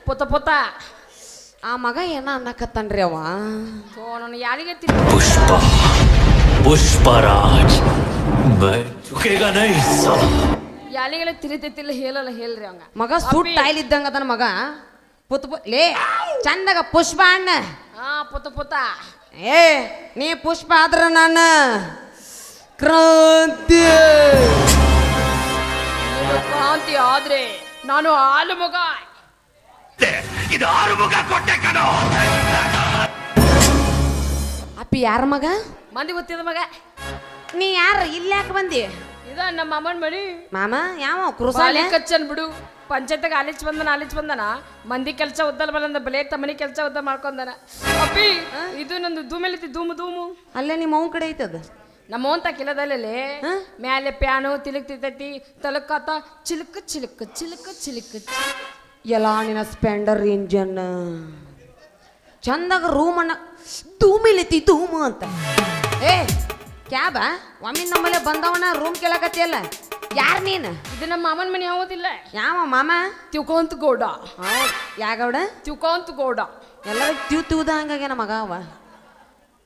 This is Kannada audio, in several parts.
ಪೊತ್ತ ಪೊತ್ತ ಆ ಮಗ ಏನ ಅನ್ನಕತ್ತನ್ರಿ ಅವ ನಾನು ಯಾರಿಗೆ पुष्पा पुष्पराज मैं झुकेगा नहीं साला ಯಾಲಿಗೆಲ್ಲ ತಿರಿತೈತಿಲ್ಲ ಹೇಳಲ್ಲ ಹೇಳ್ರಿ ಅವಂಗ ಮಗ ಸೂಟ್ ಟೈಲ್ ಇದ್ದಂಗ ಅದನ ಮಗ ಲೇ ಚಂದಾಗ ಪುಷ್ಪ ಅಣ್ಣ ಪೊತ್ತ ಪೊತ್ತ ಏ ನೀ ಪುಷ್ಪ ಆದ್ರ ನಾನು ಕ್ರಾಂತಿ ಕ್ರಾಂತಿ ಆದ್ರೆ ನಾನು ಹಾಲು ಮಗ ಇದು ಆರುಮುಗ ಕೊಟ್ಟೆ ಕಣೋ ಅಪ್ಪಿ ಯಾರ ಮಗ ಮಂದಿ ಗೊತ್ತಿದ ಮಗ ನೀ ಯಾರು ಇಲ್ಲಿ ಯಾಕೆ ಬಂದಿ ಇದ ನಮ್ಮ ಅಮ್ಮನ ಮನಿ ಮಾಮ ಯಾವ ಕುರುಸಾಲೆ ಕಚ್ಚನ್ ಬಿಡು ಪಂಚಾಯತ್ಗೆ ಆಲಿಚ್ ಬಂದನ ಮಂದಿ ಕೆಲಸ ಉದ್ದಲ್ ಬಂದ ಬೆಳೆಯತ್ತ ಮನಿ ಕೆಲಸ ಉದ್ದ ಮಾಡ್ಕೊಂಡನ ಅಪ್ಪಿ ಇದು ನಂದು ಧೂಮೆಲಿತಿ ಧೂಮು ಧೂಮು ಅಲ್ಲೇ ನಿಮ್ಮ ಅವ್ನ ಕಡೆ ಐತದ ನಮ್ಮ ಅಂತ ಕಿಲದಲ್ಲೇ ಮ್ಯಾಲೆ ಪ್ಯಾನು ತಿಲಕ್ತಿರ್ತೈತಿ ತಲಕಾತ ಚಿಲಕ ಚಿಲಕ ಚಿಲಕ ಚಿಲಕ ಎಲ್ಲ ನಿನ್ನ ಸ್ಪೆಂಡರ್ ಇಂಜನ್ ಚಂದಾಗ ರೂಮ್ ಅಣ್ಣ ಧೂಮಿಲಿತಿ ಧೂಮು ಅಂತ ಏ ಕ್ಯಾಬ ಒಮ್ಮೆ ನಮ್ಮಲ್ಲೇ ಬಂದವನ ರೂಮ್ ಕೇಳಕತ್ತಿಯಲ್ಲ ಯಾರು ನೀನು ಇದು ನಮ್ಮ ಮಾಮನ ಮನೆ ಆಗೋದಿಲ್ಲ ಯಾವ ಮಾಮ ತಿಳ್ಕೊಂತ ಗೌಡ ಯಾಗೌಡ ತಿಳ್ಕೊಂತ ಗೌಡ ಎಲ್ಲರೂ ತಿವ್ದ ಹಂಗಾಗ್ಯಾನ ಮಗ ಅವ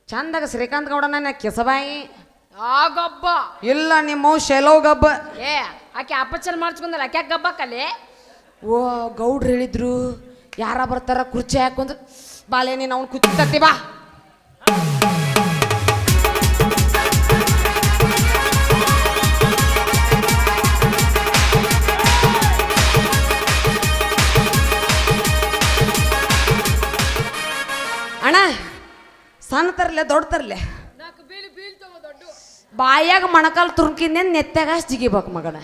ಚಂದಾಗ ಶ್ರೀಕಾಂತ್ ಗೌಡನ ಕೆಸಬಾಯಿ ಆಗಬ್ಬ ಇಲ್ಲ ನಿಮ್ಮ ಶೆಲವ್ ಗಬ್ಬ ಏ ಆಕೆ ಅಪಚರ್ ಮಾಡ್ಸ್ಕೊಂಡಲ್ಲ ಆಕೆ ಗಬ್ಬಕ್ಕಲ್ಲಿ ಓ ಗೌಡ್ರು ಹೇಳಿದ್ರು ಯಾರ ಬರ್ತಾರ ಕುರ್ಚಿ ಹಾಕೊಂಡ್ ಬಾಳೆ ನೀನು ಅವ್ನು ಕುತ್ತಿ ಬಾ ಅಣ್ಣ ಸಣ್ಣ ತರ್ಲೆ ದೊಡ್ಡ ತರ್ಲೆ ಬಾಯಾಗ ಮೊಣಕಾಲು ತುರ್ಕಿಂದ ನೆತ್ತಾಗ ಜಿಗಿಬೇಕು ಮಗನ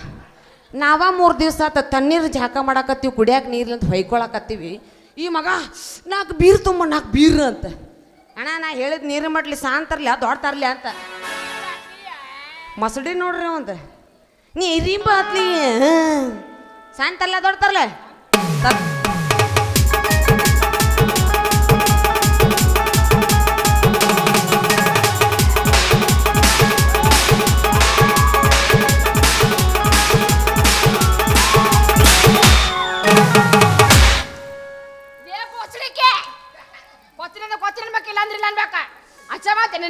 ನಾವ 3 ದಿವಸ ಆತ ತಣ್ಣೀರು ಜಾಕ ಮಾಡಾಕತ್ತೀವಿ ಕುಡಿಯಾಕ ನೀರ್ಲಂತ ಹೊಯ್ಕೊಳಕತ್ತೀವಿ ಈ ಮಗ 4 ಬೀರ್ ತುಂಬ 4 ಬೀರ್ ಅಂತ ಅಣ್ಣ ನಾ ಹೇಳಿದ ನೀರು ಮಟ್ಲಿ ಸಾನ್ ತರ್ಲಿ ದೊಡ್ಡ ತರ್ಲಿ ಅಂತ ಮಸಡಿ ನೋಡ್ರಿ ಅವಂತ ನೀ ರಿಂಬ ಹತ್ಲಿ ಸಾನ್ ತರ್ಲ ದೊಡ್ಡ ತರ್ಲೆ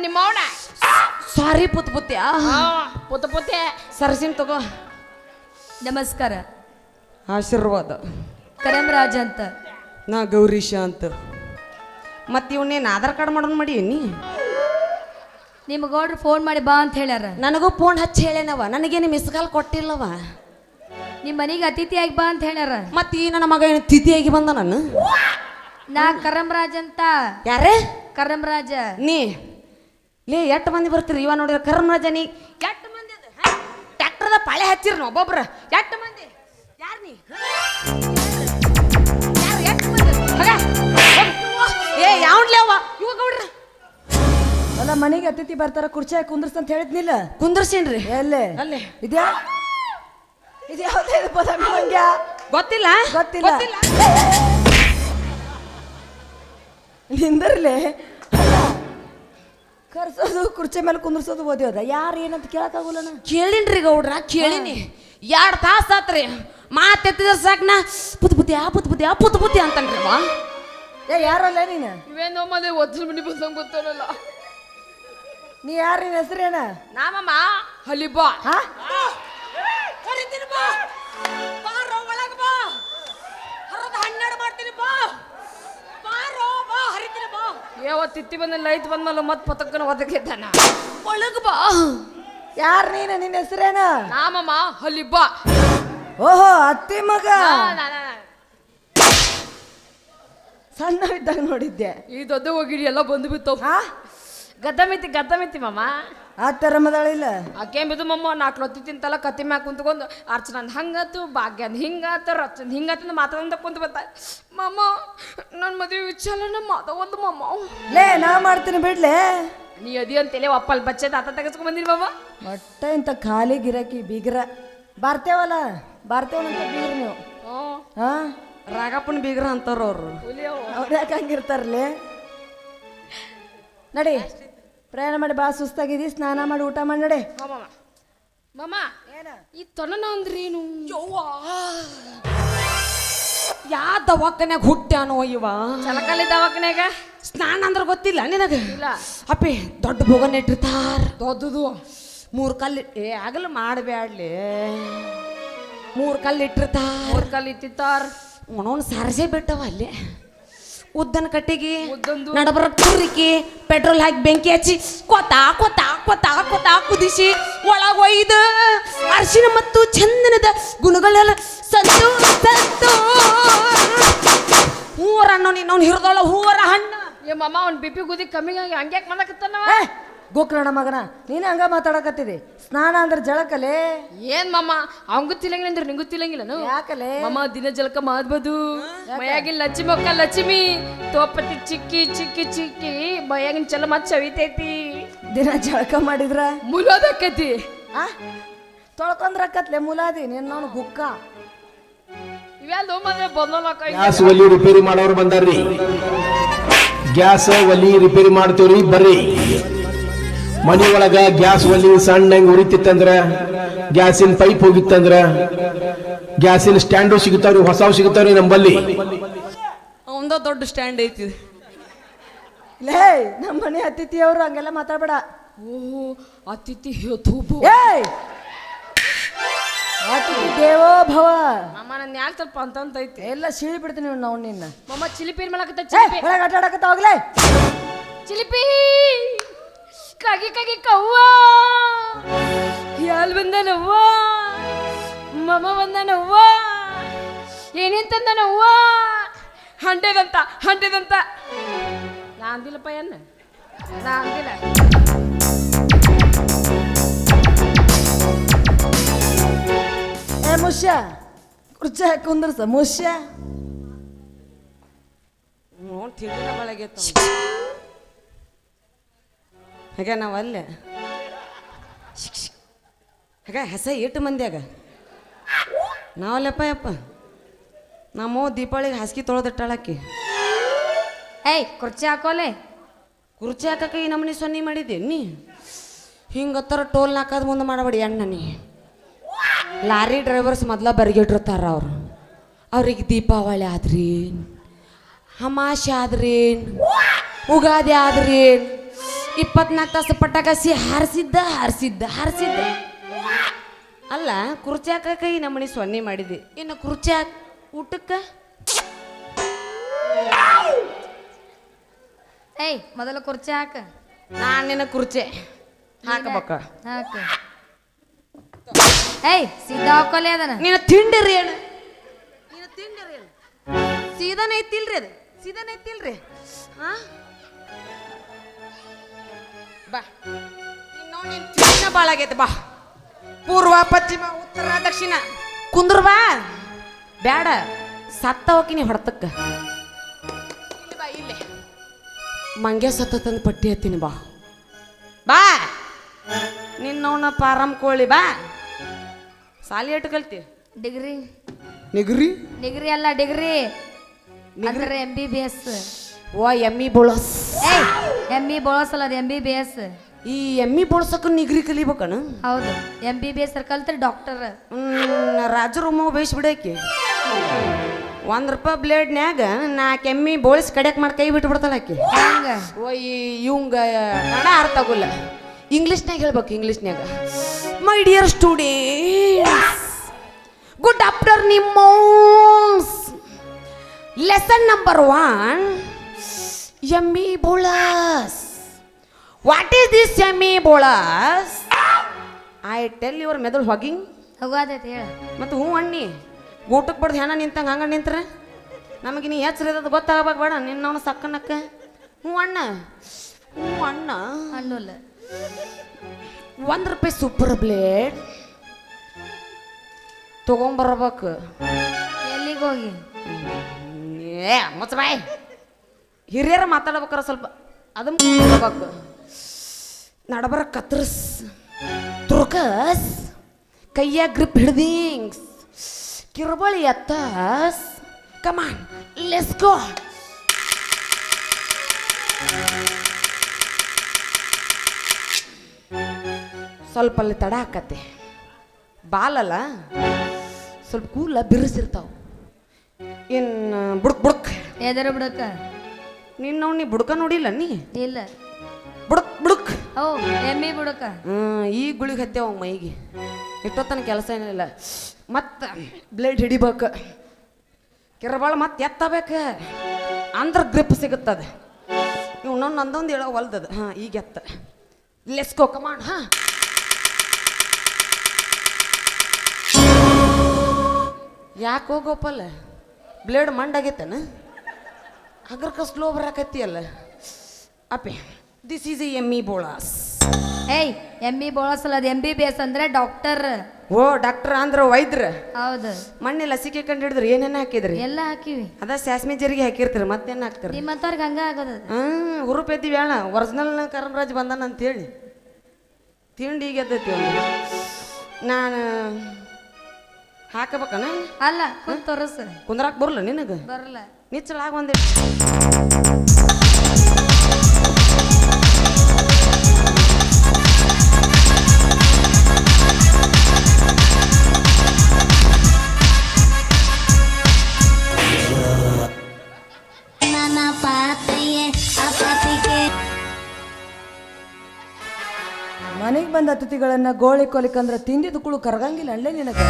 ನಿಮ್ಮ ಅವನ ಸಾರಿ ಪುತ್ ಪುತ್ಯ ಪುತ್ತ ಪುತ್ತೆ ಸರಸಿನ್ ತಗೋ ನಮಸ್ಕಾರ. ಆಶೀರ್ವಾದ. ಕರಂರಾಜ್ ಅಂತ. ನಾ ಗೌರೀಶ ಅಂತ. ಮತ್ತೆ ಇವನೇನು ಆಧಾರ್ ಕಾರ್ಡ್ ಮಾಡೋಣ ಮಾಡಿ ನೀ ನಿಮ್ಮ ಗೌಡ್ರು ಫೋನ್ ಮಾಡಿ ಬಾ ಅಂತ ಹೇಳ್ಯಾರ. ನನಗೂ ಫೋನ್ ಹಚ್ಚಿ ಹೇಳೇನವ ನನಗೇನು ಮಿಸ್ ಕಾಲ್ ಕೊಟ್ಟಿಲ್ಲವ. ನಿಮ್ಮ ಮನೆಗೆ ಅತಿಥಿಯಾಗಿ ಬಾ ಅಂತ ಹೇಳ್ಯಾರ. ಮತ್ತೆ ಈ ನನ್ನ ಮಗ ಏನು ತಿಥಿಯಾಗಿ ಬಂದ ನಾನು ನಾ ಕರಂರಾಜ್ ಅಂತ. ಯಾರೇ ಕರಂರಾಜ ನೀ ಲೇ ಎಷ್ಟು ಮಂದಿ ಬರ್ತೀರಿ ಇವ ನೋಡಿದ್ರೆ ಕರಂರಾಜ ನೀ ಎಷ್ಟು ಮಂದಿ ಟ್ಯಾಕ್ಟರ್ದ ಪಾಳೆ ಹಚ್ಚಿರಿ ನಾವು ಒಬ್ಬೊಬ್ರ ಎಷ್ಟು ಮಂದಿ ಯಾರು ನೀ ಏ ಯಾವ್ಲೇ ಅವ ಇವ ಗೌಡ್ರ ಅಲ್ಲ ಮನೆಗೆ ಅತಿಥಿ ಬರ್ತಾರ ಕುರ್ಚಿ ಹಾಕಿ ಕುಂದ್ರಸ್ ಅಂತ ಹೇಳಿದ್ನಿಲ್ಲ ಕುಂದ್ರಸೇನ್ರಿ ಎಲ್ಲೇ ಅಲ್ಲೇ ಇದ್ಯಾ ಇದು ಯಾವುದೇ ಪದವಿ ಮಂಗ್ಯ ಗೊತ್ತಿಲ್ಲ ಗೊತ್ತಿಲ್ಲ ನಿಂದರ್ಲೆ ಕರ್ಸೋದು ಕುರ್ಚಿ ಮೇಲೆ ಕುಂದ್ರಸೋದು ಓದ್ಯೋದ ಯಾರು ಏನಂತ ಕೇಳಕ್ಕಾಗಲ್ಲ ಕೇಳಿನ್ರಿ ಗೌಡ್ರ ಕೇಳಿನಿ 2 ತಾಸು ಆತ್ರಿ ಮಾತೆತ್ತಿದ ಸಾಕ್ನ ಪುತ್ ಬುದ್ಧಿ ಅಂತನ್ರಿ ಅವ ಏ ಯಾರಲ್ಲ ನೀನು ಇವೇನೋ ಮನೆ ಒದ್ರ ಮನಿ ಬಂದಂಗೆ ಗೊತ್ತಾರಲ್ಲ ನೀ ಯಾರ ನಿನ್ನ ಹೆಸರೇನ ನಾಮಮ್ಮ ಹಲಿಬಾ ಹಾ ತಿತ್ತಿ ಬಂದ ಲೈಟ್ ಬಂದ್ಮೇಲೆ ಮತ್ತೆ ಪತಕ್ಕನ ಒದಗಿದ್ದಾನ ಒಳಗ ಬಾ ಯಾರ ನೀನು ನಿನ್ನ ಹೆಸರೇನ ನಾಮಮ್ಮ ಹಲಿಬಾ ಓಹೋ ಅತ್ತಿ ಮಗ ಸಣ್ಣವಿದ್ದಾಗ ನೋಡಿದ್ದೆ ಈ ದೊಡ್ಡ ಹೋಗಿಡಿ ಎಲ್ಲ ಬಂದು ಬಿತ್ತವ್ ಹಾ ಗದ್ದಮಿತಿ ಮಾಮ ಆ ಥರ ಮದಾಳಿಲ್ಲ ಆಕೆ ಬಿದ್ದು ಮಮ್ಮ 4 ಲೊತ್ತಿ ತಿಂತಲ್ಲ ಕತ್ತಿ ಮ್ಯಾಗ ಕುಂತ್ಕೊಂಡು ಅರ್ಚನಂದ್ ಹಂಗಾತು ಭಾಗ್ಯಂದ್ ಹಿಂಗಾತು ರಚಂದ್ ಹಿಂಗಾತು ಮಾತಾಡಂತ ಕುಂತ ಬರ್ತಾ ಮಮ್ಮ ನನ್ನ ಮದುವೆ ವಿಚಾರ ಮಾತಾವೊಂದು ಮಮ್ಮ ಲೇ ನಾ ಮಾಡ್ತೀನಿ ಬಿಡ್ಲೆ ನೀ ಅದಿ ಅಂತೇಳಿ ಒಪ್ಪಲ್ ಬಚ್ಚೆ ತಾತ ತೆಗೆಸ್ಕೊಂಡ್ ಬಂದಿರಿ ಮಮ್ಮ ಒಟ್ಟ ಇಂಥ ಖಾಲಿ ಗಿರಾಕಿ ಬೀಗ್ರ ಬರ್ತೇವಲ್ಲ ಬರ್ತೇವನಂತ ಬೀಗ್ರ ನೀವು ಹಾ ರಾಗಪ್ಪನ ಬೀಗ್ರ ಅಂತಾರ ಅವ್ರು ಅವ್ರು ಯಾಕೆ ಹಂಗಿರ್ತಾರಲ್ಲೇ ನಡಿ ಪ್ರಯಾಣ ಮಾಡಿ ಭಾಳ ಸುಸ್ತಾಗಿದಿ ಸ್ನಾನ ಮಾಡಿ ಊಟ ಮಾಡಿ ನಡೆ ಮಾಮ ಈ ತೊನನ ಅಂದ್ರೇನು ಯಾ ದವಾಖಾನ್ಯಾಗ ಹುಟ್ಟ್ಯಾನೋ ಇವ ಚಲಕಲಿ ದವಾಖಾನ್ಯಾಗ ಸ್ನಾನ ಅಂದ್ರೆ ಗೊತ್ತಿಲ್ಲ ನಿನಗ ಇಲ್ಲ. ಅಪ್ಪಿ ದೊಡ್ಡ ಬೋಗನ್ ಇಟ್ಟಿರ್ತಾರ ದೊಡ್ಡದು 3 ಕಲ್ಲು ಆಗಲ್ಲ ಮಾಡಬ್ಯಾಡ್ಲಿ 3 ಕಲ್ಲು ಇಟ್ಟಿರ್ತಾರ ಮೂರ್ ಕಲ್ ಇತ್ತಿತ್ತಾರ ಅವನವನು ಸಾರಸೆ ಬಿಟ್ಟವ ಅಲ್ಲಿ ಉದ್ದನ ಕಟ್ಟಿಗೆ ಉದ್ದೊಂದು. ನಡಬರ ತುರಿಕಿ ಪೆಟ್ರೋಲ್ ಹಾಕಿ ಬೆಂಕಿ ಹಚ್ಚಿ ಕೊತಾ ಕೊತಾ ಕೊತಾ ಕೊತಾ ಕುದಿಸಿ ಒಳಗೊಯ್ದು ಅರಿಶಿನ ಮತ್ತು ಚಂದನದ ಗುಣಗಳೆಲ್ಲ ಸತ್ತು ಸತ್ತು ಹೂವರ ಹಣ್ಣು ನೀನು ಹಿರಿದೋಳ ಹೂವರ ಹಣ್ಣು ಏ ಮಮ್ಮ ಅವ್ನ್ ಬಿ ಪಿ ಗುದಿ ಕಮ್ಮಿ ಆಗಿ ಹಂಗ್ಯಾಕ್ ಮಾಡಕತ್ತಾನವ ಏ ಗೋಕರ್ಣ ಮಗನ ನೀನು ಹಂಗ ಮಾತಾಡಕತ್ತಿದಿ ಸ್ನಾನ ಅಂದ್ರೆ ಜಳಕಲೆ ಏನ್ ಮಮ್ಮ ಅವಂಗೂ ತಿಳಂಗಿಲ್ಲ ಅಂದ್ರೆ ನಿಂಗೂ ತಿಳಂಗಿಲ್ಲನು ಯಾಕಲೆ ಮಮ್ಮ ದಿನ ಜಲಕ ಮಾಡ್ಬೋದು ಮಯಾಗಿನ ಲಚ್ಚಿ ಮೊಕ್ಕ ಲಕ್ಷ್ಮಿ ತೋಪತಿ ಚಿಕ್ಕಿ ಚಿಕ್ಕಿ ಚಿಕ್ಕಿ ಮಯಾಗಿನ ಚಲ ಮತ್ ಚವಿತೈತಿ ದಿನ ಜಳಕ ಮಾಡಿದ್ರ ಮುಲೋದಕ್ಕೈತಿ ಆ ತೊಳ್ಕೊಂಡ್ರಕ್ಕತ್ಲೆ ಮುಲಾದಿ ನಿನ್ನವನು ಗುಕ್ಕ ಇವೆಲ್ಲ ಮನೆ ಬಂದೋಲಕ ಗ್ಯಾಸ್ ಒಲಿ ರಿಪೇರಿ ಮಾಡೋರು ಬಂದಾರ್ರಿ ಗ್ಯಾಸ್ ಒಲಿ ರಿಪೇರಿ ಮಾಡ್ತೀವ್ರಿ ಬರ್ರಿ ಮನಿ ಒಳಗ ಗ್ಯಾಸ್ ಒಲಿ ಸಣ್ಣಂಗ್ ಉರಿತಿತ್ತಂದ್ರ ಗ್ಯಾಸಿನ ಪೈಪ್ ಹೋಗಿತ್ತಂದ್ರ ಗ್ಯಾಸಿನ ಸ್ಟ್ಯಾಂಡು ಸಿಗುತ್ತಾವ್ರಿ ಹೊಸಾವ್ ಸಿಗುತ್ತಾವ್ರಿ ನಂಬಲ್ಲಿ ಅವಂದ ದೊಡ್ಡ ಸ್ಟ್ಯಾಂಡ್ ಐತಿ ಲೇ ನಮ್ಮ ಮನೆ ಅತಿಥಿಯವರು ಹಂಗೆಲ್ಲ ಮಾತಾಡ್ಬೇಡ ಓ ಅತಿಥಿ ತೂಬು ಏಯ್ ಅತಿಥಿ ದೇವೋ ಭವ ಮಮ್ಮ ನನ್ ಯಾಕೆ ಸ್ವಲ್ಪ ಅಂತ ಐತಿ ಎಲ್ಲ ಸೀಳಿ ಬಿಡ್ತೀನಿ ನಾವು ನಿನ್ನ ಮಮ್ಮ ಚಿಲಿಪಿ ಮಾಡಕತ್ತ ಏ ಚಿಲಿಪಿ ಒಳಗೆ ಆಟ ಆಡಕತ್ತ ಹೋಗ್ಲೇ ಚಿಲಿಪಿ ಕಾಗಿ ಕಾಗಿ ಕವ್ವ ಯಾಲ್ ಬಂದನವ್ವ ಮಮ್ಮ ಬಂದನವ್ವ ಏನೇನ್ ತಂದನವ್ವ ಹಂಡೆದಂತ ಹಂಡೆದಂತ ನಾ ಅಂದಿಲ್ಲಪ್ಪ ಏನ ನಾ ಅಂದಿಲ್ಲ ಏ ಮುಷ್ಯ ಕುರ್ಚಿ ಹಾಕಿ ಕುಂದ್ರಸ ಮುಷ್ಯ ನೋಡಿ ತಿಳಿದ ಬಳಗೆ ಹಾಗೆ ನಾವು ಅಲ್ಲೇ ಹಾಗ ಹೆಸ ಏಟು ಮಂದ್ಯಾಗ ನಾವಲ್ಲಪ್ಪ ಯಪ್ಪ ನಮ್ಮ ದೀಪಾವಳಿಗೆ ಹಾಸಿಗೆ ತೊಳೆದಿಟ್ಟಾಳಕ್ಕಿ ಏಯ್ ಕುರ್ಚಿ ಹಾಕೋಲೆ ಕುರ್ಚಿ ಹಾಕಕ್ಕೆ ಈ ನಮ್ಮನೆ ಸೊನ್ನೆ ಮಾಡಿದ್ದೆ ನೀ ಹಿಂಗತ್ತರ ಟೋಲ್ ಹಾಕೋದು ಮುಂದೆ ಮಾಡಬೇಡಿ ಅಣ್ಣ ನೀ ಲಾರಿ ಡ್ರೈವರ್ಸ್ ಮೊದಲ ಬರಿಗಿಟ್ಟಿರ್ತಾರ ಅವ್ರಿಗೆ ದೀಪಾವಳಿ ಆದ್ರೇನ್ ಹಮಾಶೆ ಆದ್ರೇನ್ ಉಗಾದಿ ಆದ್ರೇನ್ 24 ತಾಸು ಪಟಾಕಸಿ ಹಾರಿಸಿದ್ದ ಅಲ್ಲ ಕುರ್ಚಿ ಹಾಕಕ್ಕೆ ಈ ನಮ್ಮನೆ ಸೊನ್ನೆ ಮಾಡಿದ್ದೆ ಇನ್ನು ಕುರ್ಚಿ ಊಟಕ್ಕೆ ಏಯ್ ಮೊದಲು ಕುರ್ಚಿ ಹಾಕ ನಾನು ನಿನ್ನ ಕುರ್ಚಿ ಹಾಕಬೇಕ ಹಾಕ ಏಯ್ ಸೀದಾ ಹಾಕೋಲೆ ಅದನ್ನ ನೀನು ತಿಂಡಿರಿ ಏನು ಸೀದಾನೇ ಐತಿಲ್ರಿ ಅದು ಸೀದಾನೇ ಐತಿಲ್ರಿ ಹಾ ಬಾ ಇನ್ನೊಂದು ಭಾಳ ಆಗೈತೆ ಬಾ ಪೂರ್ವ ಪಶ್ಚಿಮ ಉತ್ತರ ದಕ್ಷಿಣ ಕುಂದ್ರ ಬಾ ಬ್ಯಾಡ ಸತ್ತ ಹೋಗಿನಿ ಹೊಡ್ತಕ್ಕ ಇಲ್ಲಿ ಬಾ ಇಲ್ಲೇ ಮಂಗ್ಯ ಸತ್ತ ತಂದು ಪಟ್ಟಿ ಹತ್ತೀನಿ ಬಾ ಬಾ ನಿನ್ನವನ ಪಾರಂ ಕೋಳಿ ಬಾ ಸಾಲಿ ಎಟ್ಟು ಕಲ್ತಿ ಡಿಗ್ರಿ ನಿಗ್ರಿ ಡಿಗ್ರಿ ಅಲ್ಲ ಡಿಗ್ರಿ ಅಂದ್ರೆ MBBS ಓ ಎಮ್ಮಿ ಬೋಳಸ್ ಏಯ್ ME ಬಳಸಲ್ಲ ಅದು MBBS ಈ ಎಮ್ಮಿ ಬೋಳ್ಸಕ್ಕ ನಿಗ್ರಿ ಕಲಿಬೇಕಣ ಹೌದು MBBS ಕಲ್ತ್ರೆ ಡಾಕ್ಟರ್ ರಾಜರು ಮಗು ಬೇಯಿಸಿ ಬಿಡಕ್ಕೆ ₹1 ಬ್ಲೇಡ್ನ್ಯಾಗ 4 ಎಮ್ಮಿ ಬೋಳಿಸಿ ಕಡ್ಯಾಕ್ ಮಾಡಿ ಕೈ ಬಿಟ್ಟು ಬಿಡ್ತಾಳ ಆಕಿ ಹಂಗ ಓ ಇವಂಗ ಕನ್ನಡ ಅರ್ಥ ಆಗೋಲ್ಲ ಇಂಗ್ಲೀಷ್ನಾಗ ಹೇಳ್ಬೇಕು ಇಂಗ್ಲೀಷ್ನ್ಯಾಗ my dear students good after ನಿಮ್ಮೋಸ್ ಲೆಸನ್ ನಂಬರ್ 1 ಎಮ್ಮಿ ಬೋಳಸ್ ವಾಟ್ ಈಸ್ ದಿಸ್ ಎಮ್ಮಿ ಬೋಳಸ್ ಐ ಟೆಲ್ ಯುವರ್ ಮೆದುಳು ಹೊಗಿಂಗ್ ಹೋಗೋದೈತೆ ಹೇಳ ಮತ್ತು ಹ್ಞೂ ಅಣ್ಣಿ ಊಟಕ್ಕೆ ಬಡ್ದು ಹೆಣ ನಿಂತಂಗೆ ಹಂಗೆ ನಿಂತ್ರೆ ನಮಗೆ ನೀ ಹೆಚ್ರಿರೋದು ಗೊತ್ತಾಗಬೇಕು ಬೇಡ ನಿನ್ನವನು ಸಕ್ಕನಕ್ಕ ಹ್ಞೂ ಅಣ್ಣ ಹಣ್ಣುಲ್ಲ ₹1 ಸೂಪರ್ ಬ್ಲೇಡ್ ತೊಗೊಂಬರ್ಬೇಕು ಎಲ್ಲಿಗೆ ಹೋಗಿ ಏ ಮುಚ್ಚ ಬಾಯ್ ಹಿರಿಯರ ಮಾತಾಡ್ಬೇಕಾರ ಸ್ವಲ್ಪ ಅದನ್ನ ಕೊಡ್ಬೇಕು ನಡಬರ ಕತ್ರಸ್ ತುರ್ಕಸ್ ಕೈಯಾಗ ಗ್ರಿಪ್ ಹಿಡ್ದಿಂಗ್ಸ್ ಕಿರುಬಳಿ ಎತ್ತಸ್ ಕಮಾನ್ ಲೆಟ್ಸ್ ಗೋ ಸ್ವಲ್ಪ ಅಲ್ಲಿ ತಡ ಆಕತ್ತೆ ಬಾಲಲ್ಲ ಸ್ವಲ್ಪ ಕೂಲ ಬಿರುಸಿರ್ತಾವ ಇನ್ನು ಬುಡ್ಕ್ ಎದರ ಬಿಡಕ್ಕ ನೀ ಬುಡ್ಕ ನೋಡಿಲ್ಲ ನೀ ಇಲ್ಲ ಬುಡ್ಕ್ ಓ ಎಮ್ಮಿ ಬಿಡಕ್ಕ ಈ ಗುಳಿಗೆ ಹತ್ತೇವ ಮೈಗೆ ಇಷ್ಟೊತ್ತನ ಕೆಲಸ ಏನಿಲ್ಲ ಮತ್ತು ಬ್ಲೇಡ್ ಹಿಡಿಬೇಕು ಕಿರಬಾಳ ಮತ್ತೆ ಎತ್ತಬೇಕು ಅಂದ್ರೆ ಗ್ರಿಪ್ ಸಿಗುತ್ತದೆ ಇವು ನಂದೊಂದು ಹೇಳೋ ಹೊಲ್ದದ ಹಾಂ ಈಗ ಎತ್ತ ಲೆಸ್ಕೋ ಕಮಾಂಡ್ ಹಾಂ ಯಾಕೆ ಹೋಗೋಪಲ್ಲ ಬ್ಲೇಡ್ ಮಂಡಾಗೈತನ ಅಗ್ರಕ ಸ್ಲೋ ಬರಾಕತ್ತೀಯಲ್ಲ ಅಪ್ಪೆ ದಿಸ್ ಈಸ್ ಎಮ್ಮಿ ಬೋಳಾಸ್ ಏಯ್ ಎಮ್ಮಿ ಬೋಳಸಲ್ಲ ಅದು MBBS ಅಂದ್ರೆ ಡಾಕ್ಟರ್ ಓ ಡಾಕ್ಟರ್ ಅಂದ್ರೆ ವೈದ್ಯರ ಹೌದು ಮೊನ್ನೆ ಲಸಿಕೆ ಕಂಡು ಹಿಡಿದ್ರಿ ಏನೇನು ಹಾಕಿದ್ರಿ ಎಲ್ಲ ಹಾಕಿವಿ ಅದ ಸ್ಯಾಸ್ಮಿ ಜರಿಗೆ ಹಾಕಿರ್ತೀರಿ ಮತ್ತೇನು ಹಾಕ್ತೀರಿ ನಿಮ್ಮಂತವ್ರಿಗೆ ಹಂಗ ಆಗೋದು ಹುರುಪ್ ಎದ್ದಿವಿ ಹೇಳ ಒರಿಜಿನಲ್ ಕರ್ಮರಾಜ್ ಬಂದಾನ ಅಂತೇಳಿ ತಿಂಡಿ ಈಗ ಎದ್ದೈತಿ ಒಂದು ನಾನು ಹಾಕಬೇಕನ ಅಲ್ಲ ಕುಂತ್ ತೋರಸ್ ಕುಂದ್ರಾಕ್ ಬರಲ್ಲ ನಿನಗೆ ಬರಲ್ಲ ನಿಚ್ಚಳಾಗ ಒಂದೇ ಮನೆಗೆ ಬಂದ ಅತಿಥಿಗಳನ್ನ ಗೋಳಿ ಕೊಲಿಕಂದ್ರ ತಿಂದಿದ್ದು ಕುಳು ಕರಗಂಗಿಲ್ಲ ಅಲ್ಲೇ ನಿನಗೆ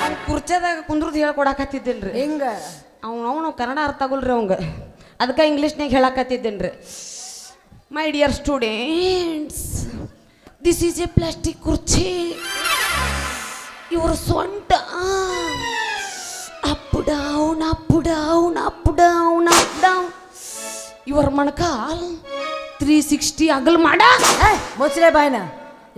ಅವ್ನು ಕುರ್ಚದಾಗ ಕುಂದ್ರದ್ದು ಹೇಳ್ಕೊಡಕತ್ತಿದ್ದೇನ್ರಿ ಹಿಂಗ ಅವನು ಕನ್ನಡ ಅರ್ಥ ಆಗಲ್ರಿ ಅವಂಗ ಅದಕ್ಕೆ ಇಂಗ್ಲೀಷ್ನಾಗ ಹೇಳಕತ್ತಿದ್ದೇನ್ರಿ my dear students this is a plastic ಕುರ್ಚಿ ಇವ್ರ ಸೊಂಟ up down up down up down up down ಇವರ ಮೊಣಕಾಲ್ 360 ಅಗಲ್ ಮಾಡ ಮುಚ್ಚಲೆ ಬಾಯ್ನ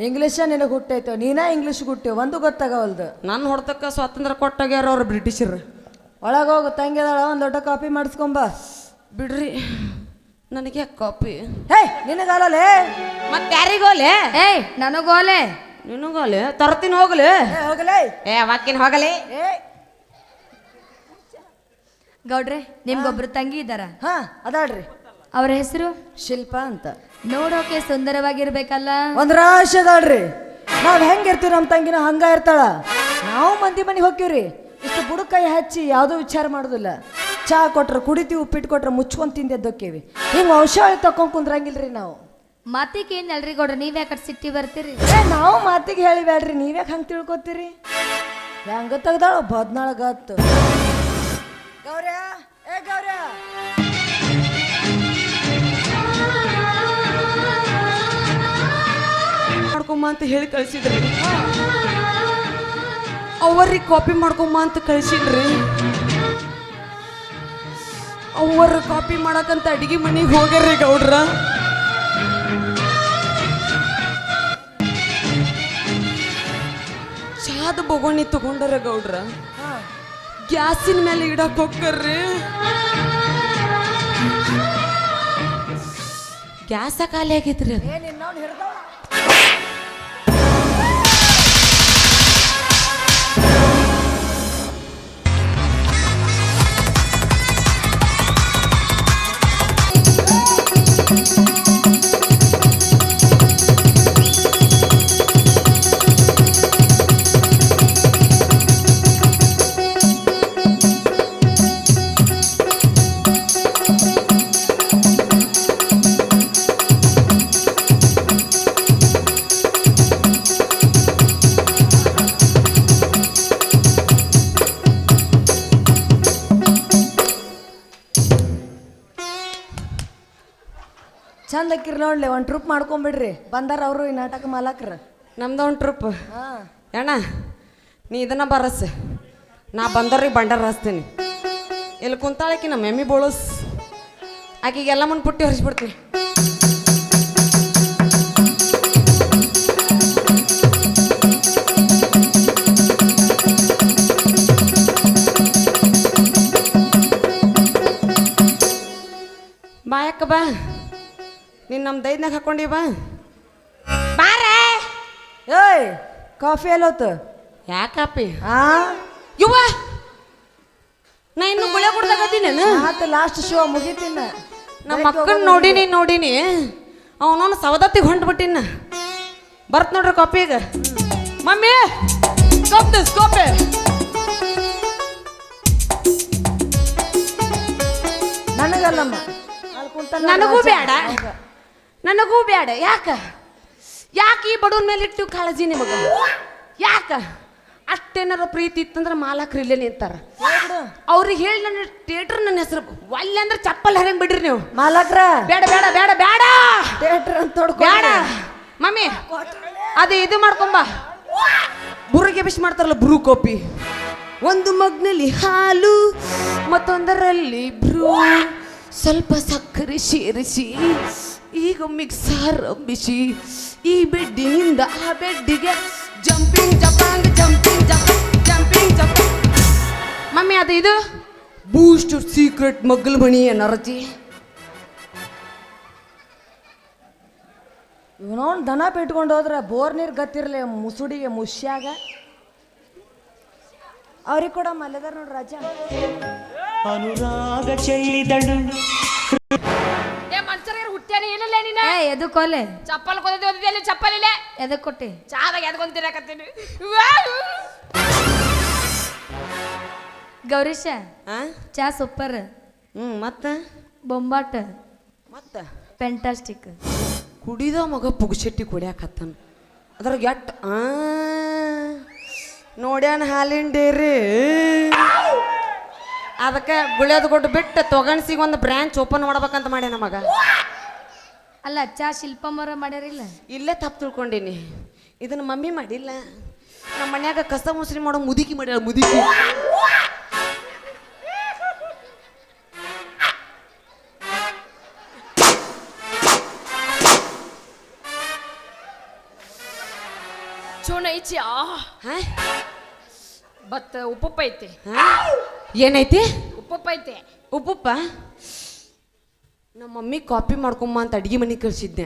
ಇಂಗ್ಲೀಷ ನಿನಗೆ ಹುಟ್ಟೈತೋ ನೀನಾ ಇಂಗ್ಲೀಷ್ ಹುಟ್ಟೇವ್ ಒಂದು ಗೊತ್ತಾಗವಲ್ದು ನನ್ನ ಹೊಡ್ತಕ್ಕ ಸ್ವಾತಂತ್ರ್ಯ ಕೊಟ್ಟಾಗ್ಯಾರ ಅವ್ರು ಬ್ರಿಟಿಷರು ಒಳಗೋಗು ತಂಗಿದಾಳ ಒಂದು ದೊಡ್ಡ ಕಾಪಿ ಮಾಡಿಸ್ಕೊಂಬ ಬಿಡ್ರಿ ನನಗೆ ಕಾಪಿ ಹೇ ನಿನಗಾಲೇ ಮತ್ತೆ ಯಾರಿಗೋಲೆ ಏಯ್ ನನಗೋಲೆ ನಿನಗೋಲೆ ತರ್ತೀನಿ ಹೋಗಲೆ ಹೋಗಲೇ ಏ ವಾಕಿನ ಹೋಗಲೆ ಏ ಗೌಡ್ರೆ ನಿಮ್ಗೊಬ್ರು ತಂಗಿ ಇದ್ದಾರ ಹಾ ಅದಾಳ್ರಿ ಅವ್ರ ಹೆಸರು ಶಿಲ್ಪ ಅಂತ ನೋಡೋಕೆ ಸುಂದರವಾಗಿರ್ಬೇಕಲ್ಲ ಒಂದ್ ರಾಶಿ ಅದಾಳ್ರಿ ನಾವ್ ಹೆಂಗಿರ್ತೀವಿ ನಮ್ಮ ತಂಗಿನ ಹಂಗ ಇರ್ತಾಳ ನಾವು ಮಂದಿ ಮನೆಗೆ ಹೋಗ್ತೀವ್ರಿ ಇಷ್ಟು ಬುಡಕೈ ಹಚ್ಚಿ ಯಾವುದೋ ವಿಚಾರ ಮಾಡೋದಿಲ್ಲ ಚಾ ಕೊಟ್ರ ಕುಡಿತೀವಿ ಉಪ್ಪಿಟ್ಟು ಕೊಟ್ರ ಮುಚ್ಕೊಂಡ್ ತಿಂದೆದ್ದೋಕೇವಿ ಹಿಂಗ್ ವಂಶಾವಳಿ ತಕೊಂಡ್ ಕುಂದ್ರಂಗಿಲ್ರಿ ನಾವು ಮಾತಿಗೆ ಏನ್ ಅಲ್ರಿ ಗೌಡ್ರ ನೀವ್ ಯಾಕಡೆ ಸಿಟ್ಟಿ ಬರ್ತೀರಿ ನಾವು ಮಾತಿಗೆ ಹೇಳಿಬೇಡ್ರಿ ನೀವ್ಯಾಕೆ ಹಂಗೆ ತಿಳ್ಕೊತೀರಿ ಹೆಂಗ ತೆಗ್ದಾಳ ಬದ್ನಾಳ ಗತ್ತು ಗೌರ್ಯ ಏ ಗೌರ್ಯ ಮಾಡ್ಕೊಂಬ ಅಂತ ಹೇಳಿ ಕಳ್ಸಿದ್ರಿ ಅವ್ರಿಗೆ ಕಾಪಿ ಮಾಡ್ಕೊಂಬ ಅಂತ ಕಳ್ಸಿದ್ರಿ ಅವ್ರ ಕಾಪಿ ಮಾಡಕಂತ ಅಡಿಗೆ ಮನೆಗೆ ಹೋಗ್ಯಾರ್ರಿ ಗೌಡ್ರ ಚಾದ ಬೊಗೋಣಿ ತಗೊಂಡಾರ ಗೌಡ್ರ ಗ್ಯಾಸಿನ ಮೇಲೆ ಇಡಕ್ ಹೋಗ್ತಾರ್ರಿ ಗ್ಯಾಸ ಖಾಲಿ ಆಗೈತ್ರಿ ಅದು ಚಂದ ಅಕ್ಕಿರಿ ನೋಡ್ಲಿ ಒಂದು ಟ್ರಿಪ್ ಮಾಡ್ಕೊಂಬಿಡ್ರಿ ಬಂದಾರ ಅವರು ಈ ನಾಟಕ ಮಾಲಕ್ರ ನಮ್ದು ಒಂದು ಟ್ರಿಪ್ ಹಾಂ ಅಣ್ಣ ನೀ ಇದನ್ನ ಬರಸ್ ನಾ ಬಂದವ್ರಿಗೆ ಬಂಡಾರ ಹಚ್ತೀನಿ ಇಲ್ಲಿ ಕುಂತಾಳಕಿ ನಮ್ಮ ಎಮ್ಮಿ ಬೋಳಸ್ ಆಕಿಗೆಲ್ಲ ಮುಂದೆ ಪುಟ್ಟಿ ಹೊರಿಸ್ಬಿಡ್ತೀನಿ ಬಾ ಯಾಕ ಬಾ ನೀನು ನಮ್ಮ ದೈದ್ನಾಗ ಹಾಕೊಂಡಿ ಬಾ ಬಾರೇ ಏಯ್ ಕಾಫಿ ಎಲ್ಲೋತು ಯಾಕಪ್ಪಿ ಆ ಯುವ ನಾ ಇನ್ನು ಗುಳೆ ಕುಡ್ದಾಗತ್ತೀನಿ ಮತ್ತೆ ಲಾಸ್ಟ್ ಶೋ ಮುಗಿತೀನ ನಮ್ಮ ಅಕ್ಕನ ನೋಡಿನಿ ಅವನವನು ಸವದತ್ತಿಗೆ ಹೊಂಟ್ಬಿಟ್ಟಿನ ಬರ್ತ್ ನೋಡ್ರಿ ಕಾಪಿಗೆ ಮಮ್ಮಿ ಕಾಪಿ ನನಗಲ್ಲಮ್ಮ ಅಲ್ಲಿ ಕುಂತಾನ ನನಗೂ ರಾಜ. ಬೇಡ ಹೌದ. ನನಗೂ ಬೇಡ ಯಾಕೆ ಈ ಬಡವ್ರ ಮೇಲೆ ಇಟ್ಟು ಕಾಳಜಿ ನಿಮಗ ಯಾಕ ಅಷ್ಟೇನಾರ ಪ್ರೀತಿ ಇತ್ತಂದ್ರೆ ಮಾಲಕ್ರು ಇಲ್ಲೇ ನಿಂತಾರ ಹೇಳ್ಬಿಡು. ಅವ್ರಿಗೆ ಹೇಳಿ ನನ್ನ ಥಿಯೇಟರ್ ನನ್ನ ಹೆಸರು ಒಲ್ಲೆ ಅಂದ್ರೆ ಚಪ್ಪಲ್ ಹರಂಗ್ ಬಿಡ್ರಿ ನೀವು ಮಾಲಕ್ರ ಬೇಡ ಬೇಡ ಬೇಡ ಬೇಡ ಥಿಯೇಟರ್ ಅಂತ ಬೇಡ ತೊಡ್ಕೊಂಡು ಮಮ್ಮಿ ಅದು ಇದು ಮಾಡ್ಕೊಂಬ ಬುರುಗೆ ಬಿಸಿ ಮಾಡ್ತಾರಲ್ಲ ಬ್ರೂ ಕಾಫಿ ಒಂದು ಮಗ್ನಲ್ಲಿ ಹಾಲು ಮತ್ತೊಂದರಲ್ಲಿ ಬ್ರೂ ಸ್ವಲ್ಪ ಸಕ್ಕರೆ ಸೇರಿಸಿ ಈಗ ಮಿಕ್ಸರ್ ಬಿಸಿ ಈ ಬೆಡ್ಡಿನಿಂದ ಆ ಬೆಡ್ಡಿಗೆ ಜಂಪಿಂಗ್ ಜಪಾಂಗ್ ಜಂಪಿಂಗ್ ಜಂಪಿಂಗ್ ಜಂಪ್ ಮಮ್ಮಿ ಅದು ಇದು ಬೂಸ್ಟ್ ಸೀಕ್ರೆಟ್ ಮಗ್ಗಲ್ ಮಣಿ ಅನ್ನರತಿ ಇವನವನ್ ದನ ಬಿಟ್ಕೊಂಡು ಹೋದ್ರೆ ಬೋರ್ ನೀರು ಗತ್ತಿರ್ಲಿ ಮುಸುಡಿಗೆ ಮುಷ್ಯಾಗ ಅವ್ರಿಗೆ ಕೂಡ ಮಲ್ಲೆದಾರ ನೋಡ್ರಿ ರಾಜ ಅನುರಾಗ ಚೆಲ್ಲಿದಳು ಏ ಮನ್ಸರಿಗೆ ಹುಟ್ಟ್ಯಾನ ಏನಿಲ್ಲ ನೀನ ಏ ಎದು ಕೊಲೆ ಚಪ್ಪಲ್ ಕೊದ್ದೆ ಓದಿದ್ದೆ ಚಪ್ಪಲ್ ಇಲ್ಲ ಎದಕ್ ಕೊಟ್ಟಿ ಚಾದಾಗ ಎದ್ಕೊಂತಿರಕತ್ತೀನಿ ಗೌರೀಶ ಆ ಚಾ ಸೂಪರ್ ಮತ್ತೆ ಬೊಂಬಾಟ ಮತ್ತೆ ಫ್ಯಾಂಟಾಸ್ಟಿಕ್ ಕುಡಿದ ಮಗ ಪುಗ್ಶೆಟ್ಟಿ ಕುಡಿಯಾಕತ್ತಾನ ಅದ್ರಾಗ ಎಟ್ ನೋಡ್ಯಾನ ಹಾಲಿನ ಡೇರಿ ಅದಕ್ಕೆ ಗುಳಿಯೋದು ಕೊಟ್ಟು ಬಿಟ್ಟು ತೊಗಣ್ಸಿಗೆ ಒಂದು ಬ್ರಾಂಚ್ ಓಪನ್ ಮಾಡ್ಬೇಕಂತ ಮಾಡ್ಯಾನ ಮಗ ಅಲ್ಲ ಚಾ ಶಿಲ್ಪಮ್ಮರ ಮಾಡ್ಯಾರಿಲ್ಲ ಇಲ್ಲೇ ತಪ್ಪು ತಿಳ್ಕೊಂಡೀನಿ ಇದನ್ನ ಮಮ್ಮಿ ಮಾಡಿಲ್ಲ ನಮ್ಮ ಮನ್ಯಾಗ ಕಸ ಮುಸ್ರಿ ಮಾಡೋ ಮುದುಕಿ ಮಾಡ್ಯಾಳ ಮುದುಕಿ ಚೂನ ಐಚಿ ಹಾ? ಬತ್ ಉಪ್ಪುಪ್ಪ ಐತಿ ಹಾ? ಏನೈತಿ ಉಪ್ಪುಪ್ಪ ಐತಿ ಉಪ್ಪುಪ್ಪ ನಮ್ಮ ಮಮ್ಮಿ ಕಾಪಿ ಮಾಡ್ಕೊಂಬ ಅಂತ ಅಡ್ಗೆ ಮನೆ ಕಳ್ಸಿದ್ದೆ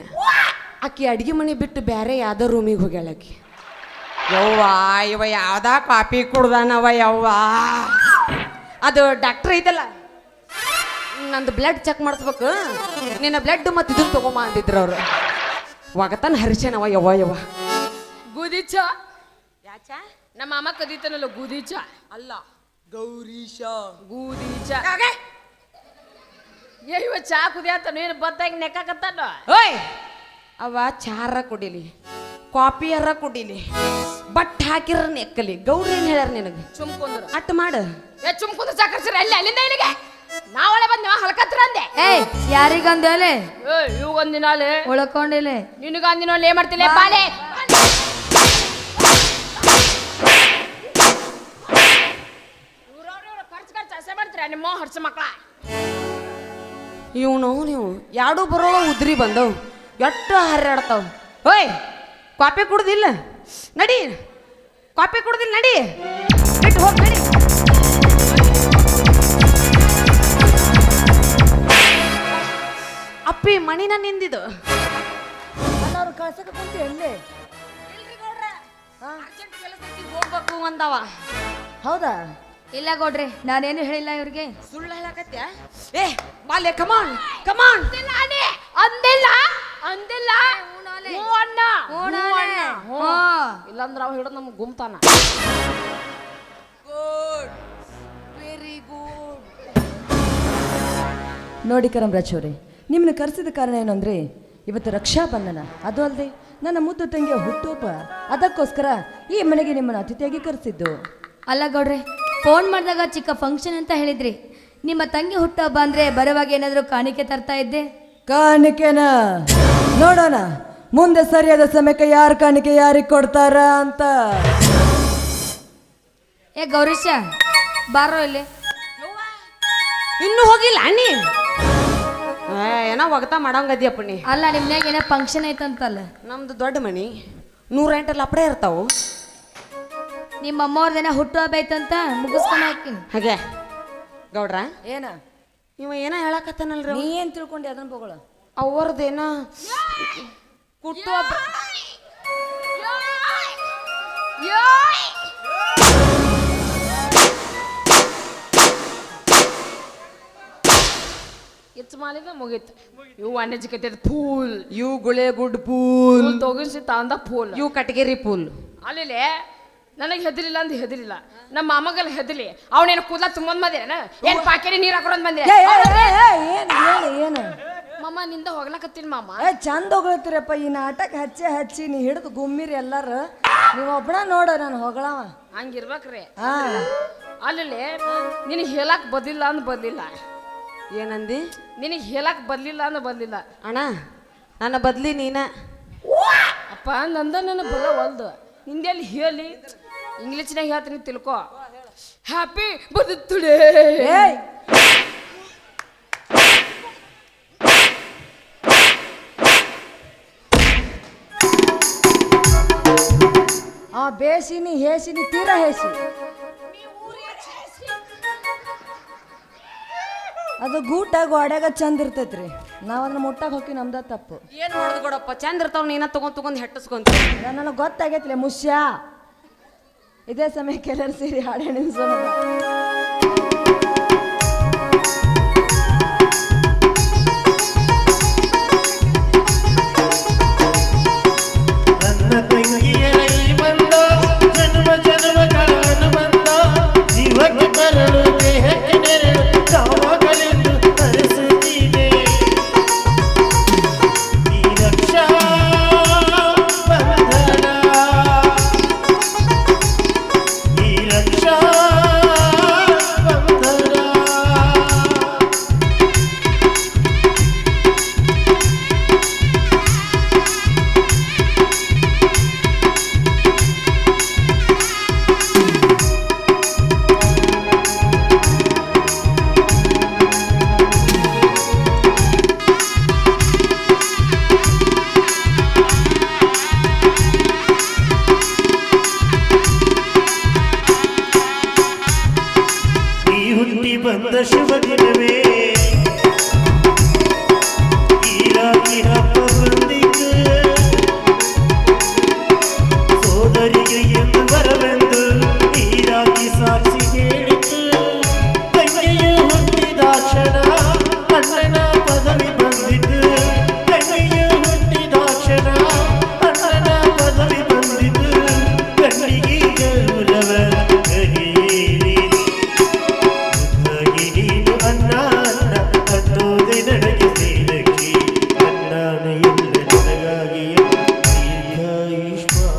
ಆಕಿ ಅಡ್ಗೆ ಮನೆ ಬಿಟ್ಟು ಬೇರೆ ಯಾವ್ದೋ ರೂಮಿಗೆ ಹೋಗ್ಯಾಳ ಆಕಿ ಯವ್ವಾ ಇವ ಯಾವ್ದ ಕಾಪಿ ಕುಡ್ದಾನವ ಯವ್ವ ಅದು ಡಾಕ್ಟ್ರ್ ಐತಲ್ಲ ನಂದು ಬ್ಲಡ್ ಚೆಕ್ ಮಾಡಿಸ್ಬೇಕು ನಿನ್ನ ಬ್ಲಡ್ ಮತ್ತು ಇದನ್ನ ತಗೊಂಬ ಅಂದಿದ್ರು ಅವ್ರು ಒಗತಾನ ಹರಿಸೇನವ ಯವ್ವ ಯವ್ವ ಗೋಧಿ ಚಾ ನಮ್ಮ ಅಮ್ಮ ಕದೀತಾನಲ್ಲ ಗೋಧಿ ಚಾ ಅಲ್ಲ ಗೌರೀಶ ಗೋಧಿ ಚಾ ಏ ಇವ ಚಾ ಕುದಿಯಾತನು ಏನು ಬತ್ತಾಗಿ ನೆಕ್ಕಾಕತ್ತಾನ ಓಯ್ ಅವ ಚಾರ ಕುಡಿಲಿ ಕಾಪಿಯರ ಕುಡಿಲಿ ಬಟ್ ಹಾಕಿರ ನೆಕ್ಕಲಿ ಗೌಡ್ರ ಏನ್ ಹೇಳ್ಯಾರ ನಿನಗೆ ಚುಮ್ಕೊಂಡ್ರು ಅಟ್ ಮಾಡು ಏ ಚುಮ್ಕೊಂಡ್ ಸಾಕರ್ಸಿರ ಅಲ್ಲಿ ಅಲ್ಲಿಂದ ಇಲ್ಲಿಗೆ ನಾವಳೆ ಬಂದ್ ಹಲ್ಕತ್ರ ಅಂದೆ ಏಯ್ ಯಾರಿಗಂದೇಲೆ ಏ ಇವಂದಿನ ಅಲ್ಲಿ ಉಳ್ಕೊಂಡಿಲ್ಲ ನಿನಗ ಅಂದಿನ ಏನ್ ಮಾಡ್ತಿಲ್ಲ ಬಾಲೆ ಖರ್ಚು ಹಸೆ ಮಾಡ್ತೀರ ನಿಮ್ಮ ಹರ್ಸ ಮಕ್ಕಳ ಇವನು ನೀವು ಎರಡು ಬರೋ ಉದ್ರಿ ಬಂದವು ಎಷ್ಟು ಹರ್ಯಾಡ್ತಾವ ಓಯ್ ಕಾಪಿ ಕುಡ್ದಿಲ್ಲ ನಡಿ ಕಾಪಿ ಕುಡ್ದಿಲ್ಲ ನಡಿ ಬಿಟ್ಟು ಹೋಗಿ ನಡಿ ಅಪ್ಪಿ ಮಣಿನ ನಿಂದಿದು ಅವ್ರು ಕಳ್ಸಕ್ಕೆ ಕುಂತಿ ಎಲ್ಲಿ ಹೋಗ್ಬೇಕು ಅಂದವ ಹೌದಾ ಇಲ್ಲ ಗೌಡ್ರಿ ನಾನೇನು ಹೇಳಿಲ್ಲ ಇವ್ರಿಗೆ ಸುಳ್ಳು ಹೇಳಕತ್ಯ ಏ ಬಾಲ್ಯ ಕಮಾನ್ ಕಮಾನ್ ಅಂದಿಲ್ಲ ಅಂದಿಲ್ಲ ಹ್ಞೂ ಅಣ್ಣ ಹ್ಞೂ ಅಣ್ಣ ಹ್ಞೂ. ಹಾ. ಇಲ್ಲಾಂದ್ರ ಅವ ಹಿಡಿದು ನಮ್ಗೆ ಗುಮ್ತಾನ ಗುಡ್ ವೆರಿ ಗುಡ್ ನೋಡಿ ಕರಂರಾಜ್ ಅವರೇ ನಿಮ್ಮನ್ನ ಕರೆಸಿದ ಕಾರಣ ಏನು ಅಂದರೆ ಇವತ್ತು ರಕ್ಷಾಬಂಧನ ಅದು ಅಲ್ಲದೆ ನನ್ನ ಮುದ್ದು ತಂಗಿಯ ಹುಟ್ಟುಹಬ್ಬ ಅದಕ್ಕೋಸ್ಕರ ಈ ಮನೆಗೆ ನಿಮ್ಮನ್ನು ಅತಿಥಿಯಾಗಿ ಕರೆಸಿದ್ದು ಅಲ್ಲ ಗೌಡ್ರಿ ಫೋನ್ ಮಾಡಿದಾಗ ಚಿಕ್ಕ ಫಂಕ್ಷನ್ ಅಂತ ಹೇಳಿದ್ರಿ ನಿಮ್ಮ ತಂಗಿ ಹುಟ್ಟುಹಬ್ಬ ಅಂದ್ರೆ ಬರುವಾಗ ಏನಾದರೂ ಕಾಣಿಕೆ ತರ್ತಾ ಇದ್ದೆ ಕಾಣಿಕೆನ ನೋಡೋಣ ಮುಂದೆ ಸರಿಯಾದ ಸಮಯಕ್ಕೆ ಯಾರು ಕಾಣಿಕೆ ಯಾರಿಗೆ ಕೊಡ್ತಾರ ಅಂತ ಏ ಗೌರೀಶ ಬಾರೋ ಇಲ್ಲಿ ಇನ್ನೂ ಹೋಗಿಲ್ಲ ನೀ ಏನೋ ಒಗತಾ ಮಾಡಂಗದಿಯಪ್ಪ ನೀ ಅಲ್ಲ ನಿಮ್ನ್ಯಾಗ ಏನೋ ಫಂಕ್ಷನ್ ಐತಂತಲ್ಲ ನಮ್ದು ದೊಡ್ಡ ಮನಿ 108 ಲಪಡೆ ಇರ್ತಾವು ನಿಮ್ಮ ಅಮ್ಮವ್ರದೇನ ಹುಟ್ಟುಹಬ್ಬ ಐತಂತ ಮುಗಿಸ್ಕೊಂಡು ಹಾಕಿನಿ ಹಾಗೆ ಗೌಡ್ರ ಏನ ಇವ ಏನೋ ಹೇಳಕತ್ತಾನಲ್ರಿ ನೀ ಏನು ತಿಳ್ಕೊಂಡೆ ಅದನ್ನ ಬಗಳ ಅವ್ರದ್ದೇನ ಕುಟ್ಟು ಇತ್ತು ಮಾಲಿದ ಮುಗೀತು ಇವು ಅನ್ಎಜುಕೇಟೆಡ್ ಫೂಲ್ ಇವು ಗುಳೆ ಗುಡ್ ಪೂಲ್ ತೊಗಿಸಿ ತಂದ ಫೂಲ್ ಇವು ಕಟಗೇರಿ ಪೂಲ್ ಅಲ್ಲಿಲೆ ನನಗೆ ಹೆದರಿಲ್ಲ ಅಂದ್ ಹೆದರಿಲ್ಲ ನಮ್ಮ ಅಮ್ಮಗಲ್ಲಿ ಹೆದಲಿ ಅವನೇನು ಕೂದಲ ತುಂಬಂದ್ ಬಂದಿರೇನ ಏನ್ ಪಾಕೆರಿ ನೀರ್ ಹಾಕೊಂಡ್ ಬಂದಿರ ಮಾಮ ನಿಂದ ಹೋಗ್ಲಕತ್ತೀನಿ ಮಾಮ. ಏ ಚಂದ ಹೊಗಳತ್ತೀರಪ್ಪ ಈ ನಾಟಕ ಹಚ್ಚಿ ನೀ ಹಿಡಿದು ಗುಮ್ಮಿರಿ ಎಲ್ಲಾರು. ನೀವು ಒಬ್ಬನ ನೋಡ ನಾನು ಹೊಗಳವ ಹಂಗಿರ್ಬೇಕ್ರಿ. ಹಾ ಅಲ್ಲಿ ನಿನಗೆ ಹೇಳಕ್ ಬದಿಲ್ಲ ಅಂದ್ ಬದಲಿಲ್ಲ. ಏನಂದಿ? ನಿನಗೆ ಹೇಳಕ್ ಬದಲಿಲ್ಲ ಅಂದ್ ಬದಲಿಲ್ಲ. ಅಣ್ಣ ನನ್ನ ಬದ್ಲಿ ನೀನ. ಅಪ್ಪ ನಂದ ನನ್ನ ಬಲ ಒಲ್ದು ಹಿಂದಿಯಲ್ಲಿ ಹೇಳಿ ಇಂಗ್ಲೀಷ್ನಾಗ ಹೇಳ್ತೀನಿ ತಿಳ್ಕೊ. ಹ್ಯಾಪಿ ಬದುತ್ತುಡೆ. ಏಯ್ ಆ ಬೇಸಿನಿ ಹೇಸಿನಿ ತೀರಾ ಹೇಸಿ ಅದು ಗೂಟ ಗೋಡ್ಯಾಗ ಚಂದ ಇರ್ತೈತ್ರಿ. ನಾವ್ ಅದನ್ನ ಮುಟ್ಟಾಗ ಹೋಗಿ ನಮ್ದ ತಪ್ಪು. ಏನು ಮಾಡೋದು ಕೊಡಪ್ಪ, ಚಂದ ಇರ್ತಾವ ನೀನ ತಗೊಂಡ್ ಹೆಟ್ಟಿಸ್ಕೊಂತ. ನನಗೆ ಗೊತ್ತಾಗೈತ್ಲೆ ಮುಷ್ಯ. ಇದೇ ಸಮಯಕ್ಕೆ ಎಲ್ಲರೂ ಸೇರಿ ಹಾಡು ನೆನ್ಸೋಣ. ನನ್ನ ತಂಗಿಯ ಬಂದ ಜನ್ಮ ಜನ್ಮಗಳ ಅನುಬಂಧ ಜೀವಕ್ಕೆ ಬರಲು ದೇಹಕ್ಕೆ ನೆರಳು ತಾವಾಗಲೆಂದು ತರಿಸುತ್ತೀನೆ ಈ ರಕ್ಷಾ ಬಂಧನ ಈ ರಕ್ಷಾ ಬಂಧನ. ಈ ಹುಟ್ಟಿ ಬಂದ ಶುಭ ದಿನವೇ ಈ ರಾತ್ರಿ ಹಬ್ಬ ಬಂದಿದ್ದು ಸೋದರಿಗೆ ಎಂದು ಬರವೆಂದು ಈ ರಾತ್ರಿ ಸಾಕ್ಷಿ ಹೇಳಿತು. ತಂಗಿಯು ಹುಟ್ಟಿದಾಕ್ಷಣ ಅಣ್ಣನ ಪದವಿ ಬಂದಿದ್ದು ತಂಗಿಯು ಹುಟ್ಟಿದಾಕ್ಷಣ ಅಣ್ಣನ ಪದವಿ ಬಂದಿದ್ದು ಕಣ್ಣಿಗೆ ಗೌರವ ಕಹಿಯೇರಿ ನೀನು ಅನ್ನ ಅನ್ನ ಅನ್ನೋದೆ ನನಗೆ ಸೇರಕ್ಕೆ ಅನ್ನಾನ ಎಲ್ಲ ನನಗಾಗಿ ದೀರ್ಘಾಯುಷ್ಮಾನ್.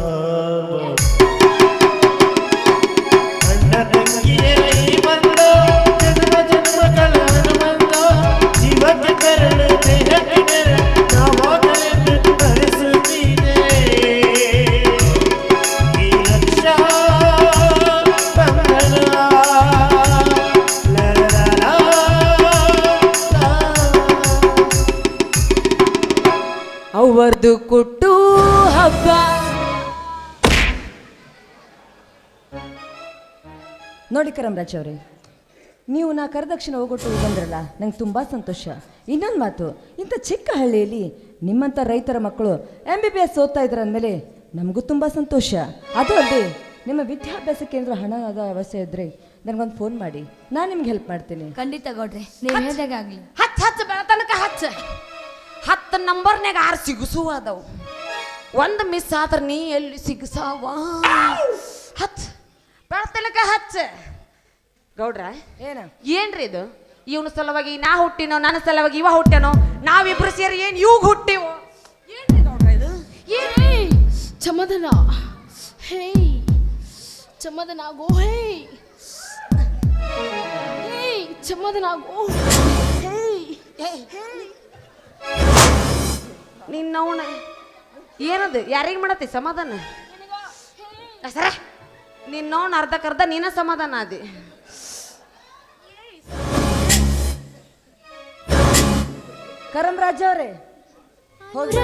ಅಣ್ಣ ತಂಗಿಯೇ ಬಂದ ಜನ್ಮ ಜನ್ಮಗಳ ಅನುಬಂಧ ಜೀವಕ್ಕೆ ಕರಳು ದೇಹಕ್ಕೆ ನೆರಳು ನಾವಾಗಲೆಂದು ತರಿಸುತ್ತೀನೆ ಈ ರಕ್ಷಾ ಬಂಧನ. ಅವರದು ಕೊಟ್ಟು ಹಬ್ಬ. ನೋಡಿ ಕರಂರಾಜ್ ಅವರೇ, ನೀವು ನಾ ಕರೆದಕ್ಷಿಣ ಹೋಗೊಟ್ಟು ಬಂದ್ರಲ್ಲ, ನಂಗೆ ತುಂಬ ಸಂತೋಷ. ಇನ್ನೊಂದು ಮಾತು, ಇಂಥ ಚಿಕ್ಕ ಹಳ್ಳಿಯಲ್ಲಿ ನಿಮ್ಮಂಥ ರೈತರ ಮಕ್ಕಳು MBBS ಓದ್ತಾ ಇದ್ದಾರೆ ಅಂದಮೇಲೆ ನಮಗೂ ತುಂಬ ಸಂತೋಷ. ಅದು ಅಲ್ಲದೆ ನಿಮ್ಮ ವಿದ್ಯಾಭ್ಯಾಸ ಕೇಂದ್ರ ಹಣದ ಅವಶ್ಯ ಇದ್ದರೆ ನನಗೊಂದು ಫೋನ್ ಮಾಡಿ, ನಾನು ನಿಮ್ಗೆ ಹೆಲ್ಪ್ ಮಾಡ್ತೀನಿ. ಖಂಡಿತ ಗೌಡ್ರೆ, ನೀವು ಹೇಳ್ದಾಗ ಆಗ್ಲಿ. ಹಚ್ಚ ಬೆಳತನಕ 10 ನಂಬರ್ನ್ಯಾಗ 6 ಸಿಗಸುವ ಅದಾವು. ಒಂದು ಮಿಸ್ ಆದ್ರೆ ನೀ ಎಲ್ಲಿ ಸಿಗಸಾವ? ಬೆಳತನಕ ಗೌಡ್ರ ಏನ ಏನ್ರಿ ಇದು? ಇವನ ಸಲುವಾಗಿ ನಾ ಹುಟ್ಟಿನೋ, ನನ್ನ ಸಲುವಾಗಿ ಇವ ಹುಟ್ಟ್ಯಾನೋ, ನಾವಿಬ್ರು ಸೇರಿ ಏನು ಇವಾಗ ಹುಟ್ಟಿವೋ? ಏನ್ರಿ ಗೌಡ್ರ ಇದು? ಏಯ್ ಚಮದನ, ಹೇಯ್ ಚಮದನ ಗೋ, ಹೇಯ್ ಹೇಯ್ ಚಮದನ ಗೋ, ಹೇಯ್ ನಿನ್ನವನ ಏನದು? ಯಾರಿಗೆ ಮಾಡತ್ತಿ ಸಮಾಧಾನ? ಸರ ನಿನ್ನವನ್ ಅರ್ಧಕ್ಕರ್ಧ ನೀನ ಸಮಾಧಾನ ಅದಿ. ಕರಂರಾಜ್ ಅವರೇ ಹೋಗಿ.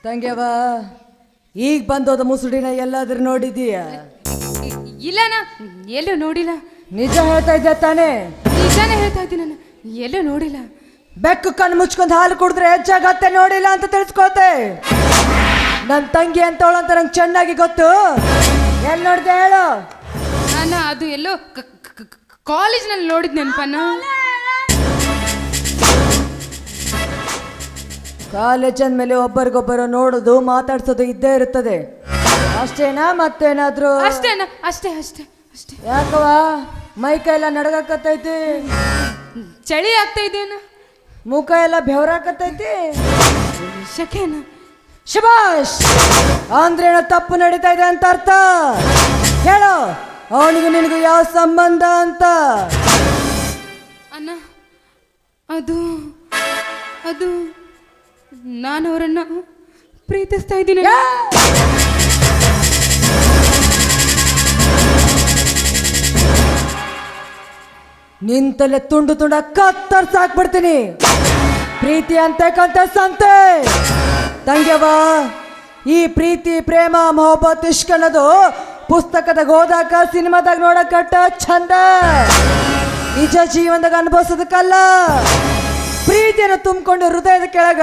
ತಂಗ್ಯವ, ಈಗ ಬಂದೋದ ಮುಸುಡಿನ ಎಲ್ಲಾದ್ರೂ ನೋಡಿದೀಯ? ಇಲ್ಲ ನಾ ಎಲ್ಲೂ ನೋಡಿಲ್ಲ. ನಿಜ ಹೇಳ್ತಾ ಇದ್ದೆ ತಾನೇ? ನಿಜಾನೇ ಹೇಳ್ತಾ ಇದ್ದೀನಿ, ನಾನು ಎಲ್ಲೂ ನೋಡಿಲ್ಲ. ಬೆಕ್ಕು ಕಣ್ಣು ಮುಚ್ಕೊಂಡು ಹಾಲು ಕುಡಿದ್ರೆ ಹೆಚ್ಚಾಗತ್ತೆ, ನೋಡಿಲ್ಲ ಅಂತ ತಿಳಿಸ್ಕೊತೆ. ನನ್ನ ತಂಗಿ ಅಂತವಳು ಅಂತ ನಂಗೆ ಚೆನ್ನಾಗಿ ಗೊತ್ತು. ಎಲ್ಲಿ ನೋಡ್ದೆ ಹೇಳು? ನಾನು ಅದು ಎಲ್ಲೋ ಕಾಲೇಜ್ನಲ್ಲಿ ನೋಡಿದ್ ನೆನಪನ್ನ. ಕಾಲೇಜ್ ಅಂದಮೇಲೆ ಒಬ್ಬರಿಗೊಬ್ಬರು ನೋಡೋದು ಮಾತಾಡ್ಸೋದು ಇದ್ದೇ ಇರುತ್ತದೆ. ಅಷ್ಟೇನಾ ಮತ್ತೇನಾದ್ರೂ? ಅಷ್ಟೇನಾ? ಅಷ್ಟೇ ಅಷ್ಟೇ. ಅಷ್ಟೇ. ಯಾಕವ ಮೈ ಕೈ ಎಲ್ಲ ನಡಗಕತ್ತೈತಿ, ಚಳಿ ಆಗ್ತಾ ಇದೆಯಣ್ಣ. ಮುಖ ಎಲ್ಲ ಬೆವರಾಕತ್ತೈತಿ. ಶಕೆನ. ಶಬಾಷ್ ಅಂದ್ರೇನ ತಪ್ಪು ನಡೀತಾ ಇದೆ ಅಂತ ಅರ್ಥ. ಹೇಳು ಅವನಿಗೂ ನಿನಗೂ ಯಾವ ಸಂಬಂಧ ಅಂತ. ಅಣ್ಣ ಅದು ಅದು ನಾನು ಅವರನ್ನು ಪ್ರೀತಿಸ್ತಾ ಇದ್ದೀನಿ. ನಿಂತಲ್ಲೇ ತುಂಡು ತುಂಡ ಕತ್ತರ್ಸಾಕ್ಬಿಡ್ತೀನಿ. ಪ್ರೀತಿ ಅಂತ ಕಂತ ಸಂತೆ ತಂಗ್ಯವ. ಈ ಪ್ರೀತಿ ಪ್ರೇಮ ಮೊಹಬ್ಬತ್ ಇಷ್ಕ್ ಅನ್ನೋದು ಪುಸ್ತಕದಾಗ ಓದಾಕ ಸಿನಿಮಾದಾಗ ನೋಡಕಟ್ಟ ಚಂದ, ನಿಜ ಜೀವನದಾಗ ಅನುಭವಿಸೋದಕ್ಕಲ್ಲ. ಪ್ರೀತಿಯನ್ನು ತುಂಬಿಕೊಂಡು ಹೃದಯದ ಕೆಳಗ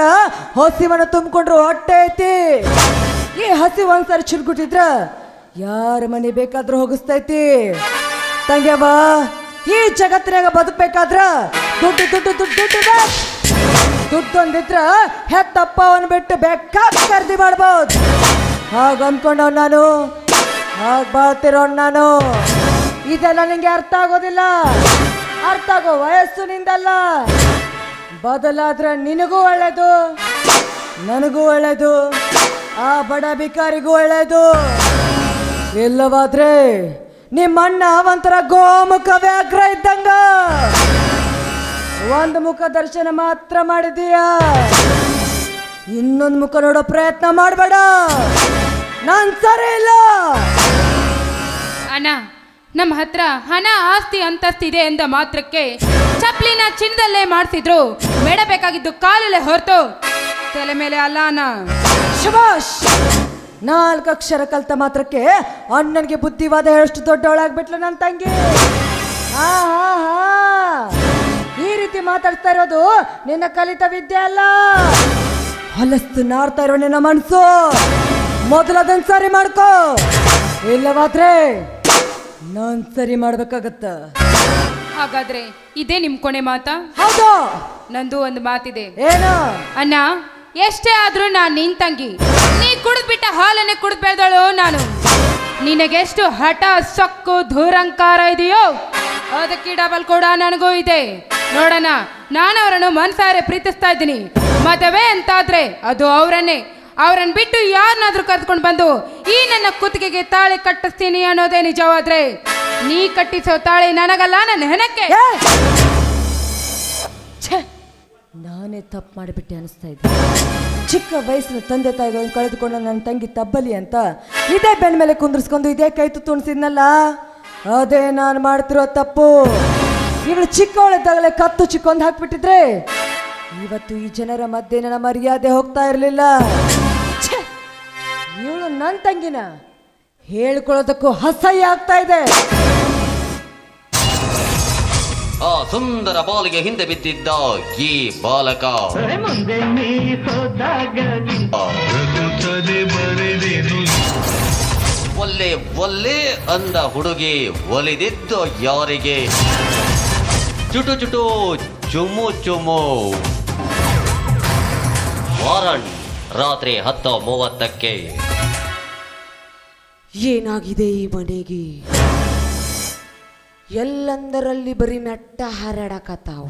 ಹಸಿವನ್ನು ತುಂಬಿಕೊಂಡ್ರು ಹೊಟ್ಟೆ ಐತಿ. ಈ ಹಸಿ ಒಂದ್ಸರಿ ಚಿಲ್ಗುಟ್ಟಿದ್ರ ಯಾರ ಮನೆ ಬೇಕಾದ್ರೂ ಹೋಗಿಸ್ತೈತಿ ತಂಗ್ಯವ. ಈ ಜಗತ್ತಿನಾಗ ಬದುಕಬೇಕಾದ್ರ ದುಡ್ಡು ದುಡ್ಡು ದುಡ್ಡು ದುಡ್ಡು ದುಡ್ಡು ಒಂದಿದ್ರ ಹೆತ್ತಪ್ಪ ಅವನ್ ಬಿಟ್ಟು ಬೇಕಾದ ಖರೀದಿ ಮಾಡ್ಬೋದು. ಹಾಗ ಅನ್ಕೊಂಡವ್ ನಾನು, ಹಾಗ ಬಾಳ್ತಿರೋನ್ ನಾನು. ಇದೆಲ್ಲ ನಿಂಗೆ ಅರ್ಥ ಆಗೋದಿಲ್ಲ. ಅರ್ಥ ಆಗೋ ವಯಸ್ಸು ನಿಂದಲ್ಲ. ಬದಲಾದ್ರೆ ನಿನಗೂ ಒಳ್ಳೇದು, ನನಗೂ ಒಳ್ಳೇದು, ಆ ಬಡ ಬಿಕಾರಿಗೂ ಒಳ್ಳೇದು. ಇಲ್ಲವಾದ್ರೆ ನಿಮ್ಮಣ್ಣ ಒಂಥರ ಗೋಮುಖ ವ್ಯಾಘ್ರ ಇದ್ದಂಗ. ಒಂದು ಮುಖ ದರ್ಶನ ಮಾತ್ರ ಮಾಡಿದೀಯ, ಇನ್ನೊಂದು ಮುಖ ನೋಡೋ ಪ್ರಯತ್ನ ಮಾಡಬೇಡ. ನಾನ್ ಸರಿ ಇಲ್ಲ. ಅಣ್ಣ, ನಮ್ಮ ಹತ್ರ ಹಣ ಆಸ್ತಿ ಅಂತಸ್ತಿದೆ ಎಂದ ಮಾತ್ರಕ್ಕೆ ಚಪ್ಲಿನ ಚಿನ್ನದಲ್ಲೇ ಮಾಡಿಸಿದ್ರು ಬೇಡಬೇಕಾಗಿದ್ದು ಕಾಲಲ್ಲೇ ಹೊರತು ತಲೆ ಮೇಲೆ ಅಲ್ಲ ಅಣ್ಣ. ಶಬಾಷ್, 4 ಅಕ್ಷರ ಕಲ್ತ ಮಾತ್ರಕ್ಕೆ ಅಣ್ಣನಿಗೆ ಬುದ್ಧಿವಾದ ಹೇಳಷ್ಟು ದೊಡ್ಡವಳಾಗ್ಬಿಟ್ಲು ನನ್ನ ತಂಗಿ. ಹಾ ಹಾ ಹಾ, ಈ ರೀತಿ ಮಾತಾಡ್ತಾ ಇರೋದು ನಿನ್ನ ಕಲಿತ ವಿದ್ಯೆ ಅಲ್ಲ, ಹೊಲಸ್ತು ನಾರ್ತಾ ಇರೋ ನಿನ್ನ ಮನಸ್ಸು. ಮೊದಲು ಅದನ್ನ ಸರಿ ಮಾಡ್ಕೋ, ಇಲ್ಲವಾದ್ರೆ ನಾನ್ ಸರಿ ಮಾಡ್ಬೇಕಾಗತ್ತ. ಹಾಗಾದ್ರೆ ಇದೇ ನಿಮ್ ಕೊನೆ ಮಾತಾ? ಹೌದು. ನಂದು ಒಂದು ಮಾತಿದೆ. ಏನು? ಅಣ್ಣ, ಎಷ್ಟೇ ಆದ್ರೂ ನಾನು ನಿನ್ ತಂಗಿ. ನೀ ಕುಡಿದ್ಬಿಟ್ಟ ಹಾಲನ್ನೇ ಕುಡಿದ್ ಬೆಳೆದಳು ನಾನು. ನಿನಗೆಷ್ಟು ಹಠ ಸೊಕ್ಕು ಧೂರಂಕಾರ ಇದೆಯೋ ಅದಕ್ಕೆ ಡಬಲ್ ಕೂಡ ನನಗೂ ಇದೆ. ನೋಡೋಣ, ನಾನು ಅವರನ್ನು ಮನ್ಸಾರೆ ಪ್ರೀತಿಸ್ತಾ ಇದ್ದೀನಿ. ಮದುವೆ ಅಂತಾದ್ರೆ ಅದು ಅವರನ್ನೇ. ಅವರನ್ನು ಬಿಟ್ಟು ಯಾರನ್ನಾದ್ರೂ ಕರೆದುಕೊಂಡು ಬಂದು ಈ ನನ್ನ ಕುತ್ತಿಗೆಗೆ ತಾಳಿ ಕಟ್ಟಿಸ್ತೀನಿ ಅನ್ನೋದೇ ನಿಜವಾದ್ರೆ ನೀ ಕಟ್ಟಿಸೋ ತಾಳಿ ನನಗಲ್ಲ, ನನ್ನ ಹೆಣಕ್ಕೆ. ನಾನೇ ತಪ್ಪು ಮಾಡಿಬಿಟ್ಟೆ ಅನಿಸ್ತಾ ಇದ್ದೆ. ಚಿಕ್ಕ ವಯಸ್ಸಿನ ತಂದೆ ತಾಯಿಗಳನ್ನು ಕಳೆದುಕೊಂಡು ನನ್ನ ತಂಗಿ ತಬ್ಬಲಿ ಅಂತ ಇದೇ ಬೆನ್ನ ಮೇಲೆ ಕುಂದ್ರಿಸ್ಕೊಂಡು ಇದೇ ಕೈ ತುಣಿಸಿದ್ನಲ್ಲ, ಅದೇ ನಾನು ಮಾಡ್ತಿರೋ ತಪ್ಪು. ಇವಳು ಚಿಕ್ಕವಳಿದ್ದಾಗಲೇ ಕತ್ತು ಚಿಕ್ಕೊಂದು ಹಾಕ್ಬಿಟ್ಟಿದ್ರೆ ಇವತ್ತು ಈ ಜನರ ಮಧ್ಯೆ ನನ್ನ ಮರ್ಯಾದೆ ಹೋಗ್ತಾ ಇರಲಿಲ್ಲ. ಇವಳು ನನ್ನ ತಂಗಿನ ಹೇಳ್ಕೊಳ್ಳೋದಕ್ಕೂ ಅಸಹ್ಯ ಆಗ್ತಾ ಇದೆ. ಆ ಸುಂದರ ಬಾಲಿಗೆ ಹಿಂದೆ ಬಿದ್ದಿದ್ದ ಈ ಬಾಲಕ ಒಲ್ಲೆ ಒಲ್ಲೆ ಅಂದ ಹುಡುಗಿ ಒಲಿದಿದ್ದು ಯಾರಿಗೆ? ಚುಟು ಚುಟು ಚುಮು ಚುಮು. ವಾರಣ್ ರಾತ್ರಿ 10:30ಕ್ಕೆ. ಏನಾಗಿದೆ ಈ ಮನೆಗೆ? ಎಲ್ಲಂದರಲ್ಲಿ ಬರೀ ಮೆಟ್ಟ ಹಾರಾಡಕತ್ತಾವು.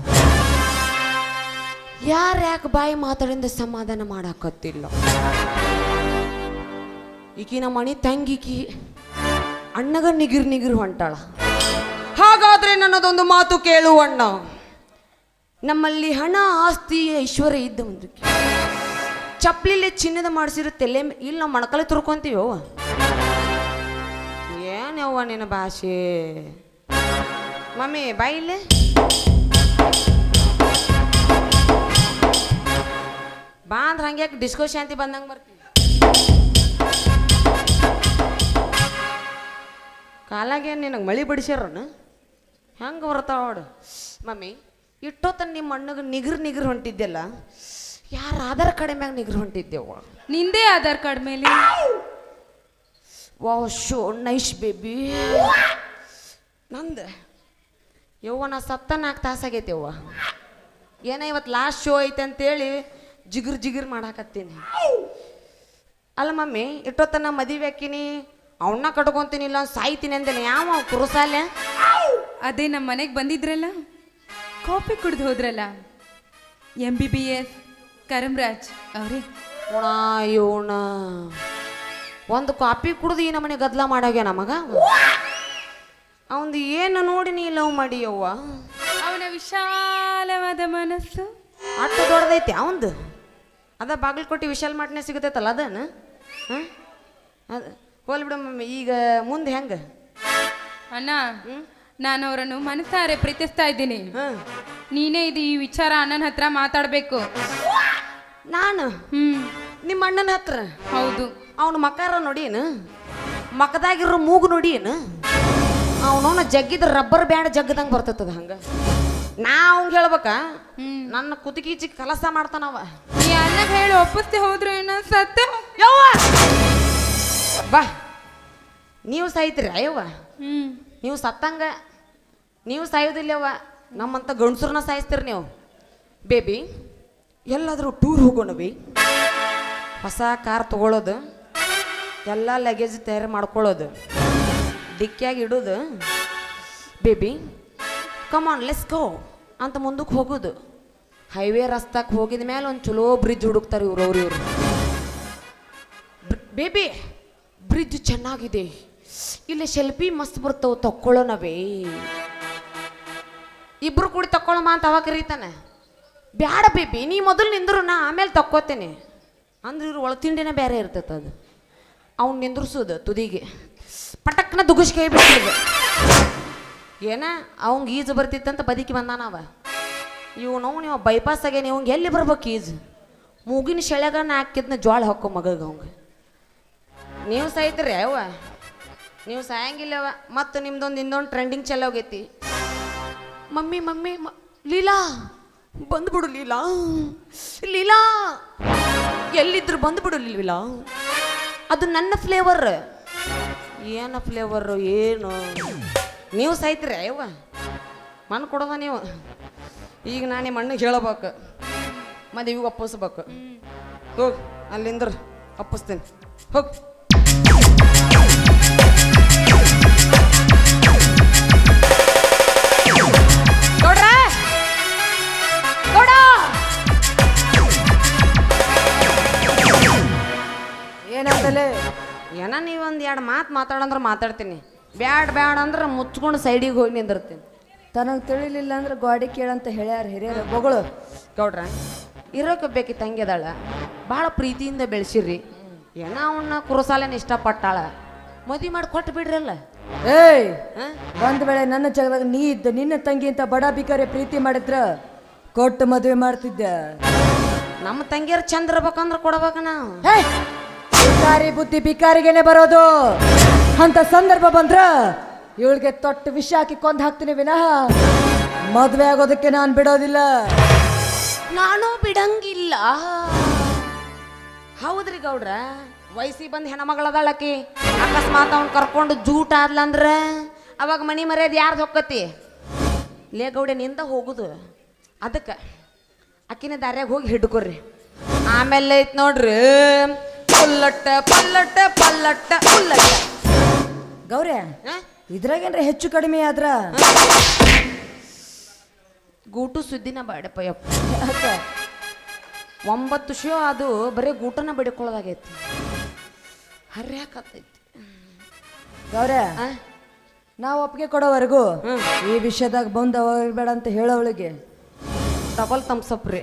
ಯಾರ್ಯಾಕೆ ಬಾಯಿ ಮಾತಾಡಿಂದ ಸಮಾಧಾನ ಮಾಡಾಕತ್ತಿಲ್ಲ. ಈಕಿನ ಮನೆ ತಂಗಿಕಿ ಅಣ್ಣಗ ನಿಗಿರ್ ನಿಗಿರ್ ಹೊಂಟಾಳ. ಹಾಗಾದ್ರೆ ನನ್ನದೊಂದು ಮಾತು ಕೇಳು ಅಣ್ಣ. ನಮ್ಮಲ್ಲಿ ಹಣ ಆಸ್ತಿ ಐಶ್ವರ್ಯ ಇದ್ದ ಮುಂದಕ್ಕೆ ಚಪ್ಲಿಲೆ ಚಿನ್ನದ ಮಾಡಿಸಿರೋ ತಲೆ ಇಲ್ಲಿ ನಾವು ಮಣಕಲೆ ತುರ್ಕೊಂತೀವೋ. ಏನವ್ವ ನಿನ್ನ ಭಾಷೆ? ಮಮ್ಮಿ ಬಾಯಿಲೆ ಬಾ ಅಂದ್ರೆ ಹಂಗ್ಯಾಕೆ ಡಿಸ್ಕೋ ಶಾಂತಿ ಬಂದಂಗೆ ಬರ್ತೀವಿ. ಕಾಲಾಗೆ ನಿನಗೆ ಮಳಿ ಬಿಡಿಸ್ಯಾರನ ಹೆಂಗೆ ಬರ್ತಾವ ನೋಡು. ಮಮ್ಮಿ, ಇಟ್ಟೋತನ ನಿಮ್ಮ ಅಣ್ಣಗೆ ನಿಗ್ರ್ ನಿಗ್ರ್ ಹೊಂಟಿದ್ದೆಲ್ಲ, ಯಾರು ಆಧಾರ್ ಕಾರ್ಡ್ ಮ್ಯಾಗ ನಿಗ್ರ್ ಹೊಂಟಿದ್ದೆವ್ವ? ನಿಂದೇ ಆಧಾರ್ ಕಾರ್ಡ್ ಮೇಲೆ. Wow, show nice baby. ನಂದು ಯವ್ವ ನಾ ಸತ್ತ 4 ತಾಸಾಗೈತೆ ಯವ್ವ. ಏನೋ ಇವತ್ತು ಲಾಸ್ಟ್ ಶೋ ಐತೆ ಅಂತೇಳಿ ಜಿಗಿರ್ ಜಿಗಿರ್ ಮಾಡಾಕತ್ತೀನಿ. ಅಲ್ಲ ಮಮ್ಮಿ, ಇಟ್ಟೊತ್ತನ ಮದುವೆ ಹಾಕಿನಿ, ಅವನ್ನ ಕಟ್ಕೊಂತೀನಿಲ್ಲ ಸಾಯ್ತೀನಿ ಅಂದೇನೆ ಯಾವ ಕುರುಸಾಲೆ ಅದೇ ನಮ್ಮ ಮನೆಗೆ ಬಂದಿದ್ರಲ್ಲ ಕಾಫಿ ಕುಡ್ದು ಹೋದ್ರಲ್ಲ MBBS ಕರಂರಾಜ್ ಅವರೇ. ಇವನ ಒಂದು ಕಾಪಿ ಕುಡ್ದು ಈ ನಮ್ಮನೆ ಗದ್ಲ ಮಾಡೋಗ್ಯ ನಮಗ ಅವಂದು ಏನು ನೋಡಿ ನೀ ಲವ್ ಮಾಡಿ ಯವ್ವ ಅವನ ವಿಶಾಲವಾದ ಮನಸ್ಸು ಅಷ್ಟು ದೊಡ್ಡದೈತಿ ಅವಂದು ಅದ ಬಾಗಲಕೋಟೆ ವಿಶಾಲ್ ಮಾಟ್ನೆ ಸಿಗತೈತಲ್ಲ ಅದನ್ನ ಹಾಂ ಅದು ಹೋಲ್ ಬಿಡ ಮಮ್ಮಿ ಈಗ ಮುಂದೆ ಹೆಂಗೆ ಅಣ್ಣ ನಾನು ಅವರನ್ನು ಮನಸಾರೆ ಪ್ರೀತಿಸ್ತಾ ಇದ್ದೀನಿ. ಹಾಂ ನೀನೇ ಇದು ಈ ವಿಚಾರ ಅಣ್ಣನ ಹತ್ರ ಮಾತಾಡಬೇಕು. ನಾನು ನಿಮ್ಮ ಅಣ್ಣನ ಹತ್ರ ಹೌದು. ಅವನ ಮಕಾರ ನೋಡೀನು ಮಕದಾಗಿರೋ ಮೂಗು ನೋಡೀನು ಅವನವನ ಜಗ್ಗಿದ ರಬ್ಬರ್ ಬ್ಯಾಂಡ್ ಜಗ್ಗದಂಗೆ ಬರ್ತೈತದ ಹಂಗೆ ನಾ ಅವಂಗೆ ಹೇಳ್ಬೇಕ ನನ್ನ ಕುದುಕೀಚಿ ಕೆಲಸ ಮಾಡ್ತಾನವ. ಈ ಅಣ್ಣ ಹೇಳಿ ಒಪ್ಪಿಸ್ತಿ ಹೋದ್ರು ಏನೋ ಸತ್ತ ಯವ್ವ ಬಾ ನೀವು ಸಾಯ್ತೀರಿ ಅಯ್ಯವ್ವ ನೀವು ಸತ್ತಂಗ ನೀವು ಸಾಯೋದಿಲ್ಲವ್ವ ನಮ್ಮಂತ ಗಂಡಸ್ರನ್ನ ಸಾಯಿಸ್ತೀರಿ ನೀವು. ಬೇಬಿ ಎಲ್ಲಾದರೂ ಟೂರ್ ಹೋಗೋಣ ಬಿ ಹೊಸ ಕಾರ್ ತಗೊಳ್ಳೋದು ಎಲ್ಲ ಲಗೇಜ್ ತಯಾರು ಮಾಡ್ಕೊಳ್ಳೋದು ಡಿಕ್ಕಿಯಾಗಿ ಇಡೋದು ಬೇಬಿ ಕಮಾನ್ ಲೆಟ್ಸ್ ಗೋ ಅಂತ ಮುಂದಕ್ಕೆ ಹೋಗೋದು. ಹೈವೇ ರಸ್ತಾಕ್ಕೆ ಹೋಗಿದ ಮೇಲೆ ಒಂದು ಚಲೋ ಬ್ರಿಡ್ಜ್ ಹುಡುಕ್ತಾರೆ ಇವ್ರು ಬೇಬಿ ಬ್ರಿಡ್ಜ್ ಚೆನ್ನಾಗಿದೆ ಇಲ್ಲಿ ಸೆಲ್ಫಿ ಮಸ್ತ್ ಬರ್ತವೆ ತಕ್ಕೊಳ್ಳೋಣವೇ ಇಬ್ರು ಕೂಡಿ ತಕ್ಕೊಳ್ಳೋಮ ಅಂತ ಅವಾಗ ಕರೀತಾನೆ. ಬ್ಯಾಡ ಬೇಬಿ ನೀ ಮೊದಲು ನಿಂದ್ರು ನಾ ಆಮೇಲೆ ತಕ್ಕೋತೇನೆ ಅಂದ್ರೆ ಇವ್ರು ಒಳ ತಿಂಡಿನೇ ಬೇರೆ ಇರ್ತೈತೆ ಅದು ಅವ್ನು ನಿಂದ್ರಿಸೋದು ತುದಿಗೆ ಪಟಕ್ನ ದುಗುಷ್ಕೈ ಬಿಟ್ಟಿದೆ ಏನ ಅವಂಗೆ ಈಜು ಬರ್ತಿತ್ತಂತ ಬದುಕಿ ಬಂದಾನವ ನೀವು ಬೈಪಾಸ್ ಆಗ್ಯಾನ ಇವಂಗೆ ಎಲ್ಲಿ ಬರ್ಬೇಕು ಈಜು ಮೂಗಿನ ಶೆಳೆಗನ್ನ ಹಾಕಿದ್ನ ಜ್ವಾಳ ಹಾಕೋ ಮಗಗೆ ಅವಂಗೆ ನೀವು ಸಾಯ್ತೀರಿ ಅವ್ವ ನೀವು ಸಾಯಂಗಿಲ್ಲವ ಮತ್ತು ನಿಮ್ದೊಂದು ಇನ್ನೊಂದು ಟ್ರೆಂಡಿಂಗ್ ಚಲೋ ಹೋಗೈತಿ ಮಮ್ಮಿ ಮಮ್ಮಿ ಲೀಲಾ ಬಂದ್ಬಿಡು ಲೀಲಾ ಲೀಲಾ ಎಲ್ಲಿದ್ರು ಬಂದ್ಬಿಡು ಲೀಲಾ ಅದು ನನ್ನ ಫ್ಲೇವರ್ ಏನು ಫ್ಲೇವರು ಏನು ನೀವು ಸಾಯ್ತೀರಿ ಅಯ್ಯವ್ವ ಮಣ್ಣು ಕೊಡೋದ ನೀವು ಈಗ ನಾನು ಮಣ್ಣಿಗೆ ಹೇಳಬೇಕು ಮದುವೆಗೆ ಒಪ್ಪಿಸ್ಬೇಕು ಹೋಗಿ ಅಲ್ಲಿಂದ್ರ ಒಪ್ಪಿಸ್ತೀನಿ ಹೋಗಿ ಏನಂತಲೇ ಏನ ನೀವೊಂದು ಎರಡು ಮಾತು ಮಾತಾಡಂದ್ರೆ ಮಾತಾಡ್ತೀನಿ ಬ್ಯಾಡ ಅಂದ್ರೆ ಮುಚ್ಕೊಂಡು ಸೈಡಿಗೆ ಹೋಗಿ ನಿಂದಿರ್ತೀನಿ. ತನಗೆ ತಿಳಿಲಿಲ್ಲ ಅಂದ್ರೆ ಗಾಡಿ ಕೇಳಂತ ಹೇಳ್ಯಾರ ಹಿರಿಯರು ಬೊಗಳು. ಗೌಡ್ರ ಇರೋಕೆ ಬೇಕಿ ತಂಗಿದಾಳ ಭಾಳ ಪ್ರೀತಿಯಿಂದ ಬೆಳೆಸಿರ್ರಿ ಏನೋ ಅವನ್ನ ಕುರುಸಾಲೇನ ಇಷ್ಟಪಟ್ಟಾಳ ಮದುವೆ ಮಾಡಿ ಕೊಟ್ಟು ಬಿಡ್ರಲ್ಲ. ಏಯ್ ಒಂದ್ ವೇಳೆ ನನ್ನ ಜಾಗದಾಗ ನೀ ಇದ್ದ ನಿನ್ನ ತಂಗಿ ಅಂತ ಬಡ ಬಿಕಾರಿ ಪ್ರೀತಿ ಮಾಡಿದ್ರ ಕೊಟ್ಟು ಮದುವೆ ಮಾಡ್ತಿದ್ದೆ. ನಮ್ಮ ತಂಗಿಯರು ಚಂದ ಇರ್ಬೇಕಂದ್ರೆ ಕೊಡ್ಬೇಕ ನಾವು. ಬಿಕಾರಿ ಬುದ್ಧಿ ಬಿಕಾರಿಗೇನೆ ಬರೋದು ಅಂತ ಸಂದರ್ಭ ಬಂದ್ರ ಇವಳಿಗೆ ತೊಟ್ಟು ವಿಷ ಹಾಕಿ ಕೊಂದು ಹಾಕ್ತೀನಿ ವಿನಃ ಮದುವೆ ಆಗೋದಕ್ಕೆ ನಾನು ಬಿಡೋದಿಲ್ಲ. ನಾನು ಬಿಡಂಗಿಲ್ಲ. ಹೌದ್ರಿ ಗೌಡ್ರ ವಯಸ್ಸಿ ಬಂದು ಹೆಣ್ಮಗಳದಾಳಕಿ ಅಕಸ್ಮಾತ್ ಅವ್ನು ಕರ್ಕೊಂಡು ಜೂಟ್ ಆದ್ಲಂದ್ರ ಅವಾಗ ಮನಿ ಮರ್ಯಾದೆ ಯಾರ್ದು ಹೊಕ್ಕತಿ ಲೇ ಗೌಡೆ ನಿಂದ ಹೋಗುದು. ಅದಕ್ಕೆ ಅಕ್ಕಿನ ದಾರ್ಯಾಗ ಹೋಗಿ ಹಿಡ್ಕೊರ್ರಿ ಆಮೇಲೆ ಐತ್ ನೋಡ್ರಿ ಪುಲ್ಲಟ್ಟ ಪಲ್ಲಟ್ಟ ಪಲ್ಲಟ್ಟ ಪುಲ್ಲಟ್ಟ. ಗೌರ್ಯ ಇದ್ರಾಗೇನ್ರ ಹೆಚ್ಚು ಕಡಿಮೆ ಆದ್ರ ಗೂಟು ಸುದ್ದಿನ ಬಾಡಪ್ಪ ಯಪ್ಪ 9 ಶೋ ಅದು ಬರೀ ಗೂಟನ ಬಡಿಕೊಳ್ಳೋದಾಗೈತಿ ಹರ್ಯಾಕತ್ತೈತಿ. ಗೌರ್ಯ ನಾವು ಒಪ್ಪಿಗೆ ಕೊಡೋವರೆಗೂ ಈ ವಿಷಯದಾಗ ಬಂದು ಹೋಗ್ಬೇಡ ಅಂತ ಹೇಳೋವಳಿಗೆ ಡಬಲ್ ಥಮ್ಸಪ್ ರೀ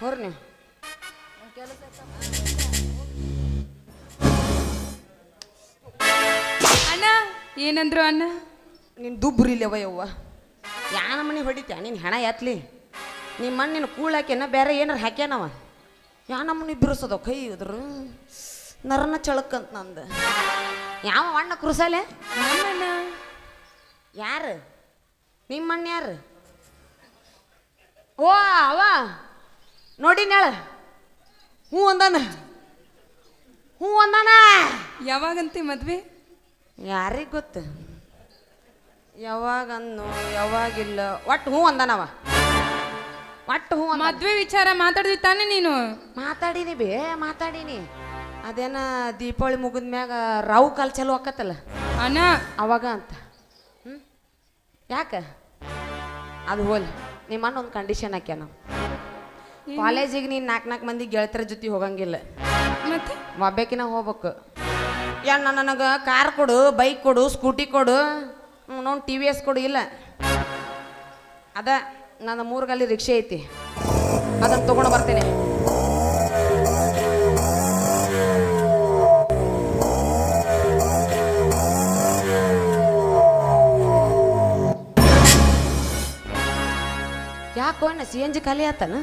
ಹೋರ್ ನೀವು. ಅಣ್ಣ ಏನಂದ್ರು ಅಣ್ಣ? ನೀನು ದುಬ್ರಿಲ್ಲವ ಯವ್ವ ಯಾನ ಮನೆ ಹೊಡಿತ್ಯಾ ನೀನು ಹೆಣ ಎತ್ಲಿ ನಿಮ್ಮ ಮಣ್ಣು ನಿನ್ನ ಕೂಳಾಕ್ಯನ ಬೇರೆ ಏನಾರು ಹಾಕ್ಯಾನವ ಯಾನ ಮನೆ ಬಿರುಸೋದವ ಕೈ ಇದ್ರು ನರನ ಚಳಕಂತ ನಂದು ಯಾವ ಅಣ್ಣ ಕುರುಸಾಲೆ ನಮ್ಮಣ್ಣ. ಯಾರು ನಿಮ್ಮಣ್ಣ ಯಾರು? ಓ ಅವ ನೋಡಿನ್ಯಾಳ ಹ್ಞೂ ಅಂದಾನ ಯಾವಾಗಂತೆ ಮದ್ವೆ? ಯಾರಿಗೆ ಗೊತ್ತು ಯಾವಾಗನ್ನು ಯಾವಾಗಿಲ್ಲ ಒಟ್ಟು ಹ್ಞೂ ಅಂದಾನವ ಒಟ್ಟು ಹ್ಞೂ ಮದ್ವೆ ವಿಚಾರ ಮಾತಾಡಿದ್ವಿ ತಾನೇ ನೀನು? ಮಾತಾಡೀನಿ ಬೇ ಮಾತಾಡೀನಿ ಅದೇನ ದೀಪಾವಳಿ ಮುಗಿದ ಮ್ಯಾಗ ರಾವು ಕಾಲ್ ಚಲೋ ಆಕತ್ತಲ್ಲ ಅಣ್ಣ ಅವಾಗ ಅಂತ ಯಾಕೆ ಅದು ಹೋಲ್ ನಿಮ್ಮನ್ನ ಒಂದು ಕಂಡೀಷನ್ ಹಾಕ್ಯಾನ ಕಾಲೇಜಿಗೆ ನೀನು 4 ಮಂದಿ ಗೆಳತರ ಜೊತೆ ಹೋಗಂಗಿಲ್ಲ ಮತ್ತೆ ಒಬ್ಬೇಕಿನ ಹೋಗ್ಬೇಕು ನನಗೆ ಕಾರ್ ಕೊಡು ಬೈಕ್ ಕೊಡು ಸ್ಕೂಟಿ ಕೊಡು ನೋಡು TVS ಕೊಡು ಇಲ್ಲ ಅದ ನನ್ನ 3 ಗಾಲಿ ರಿಕ್ಷೆ ಐತಿ ಅದನ್ನು ತೊಗೊಂಡು ಬರ್ತೀನಿ ಯಾಕೋ ಅಣ್ಣ CNG ಖಾಲಿ ಆತನ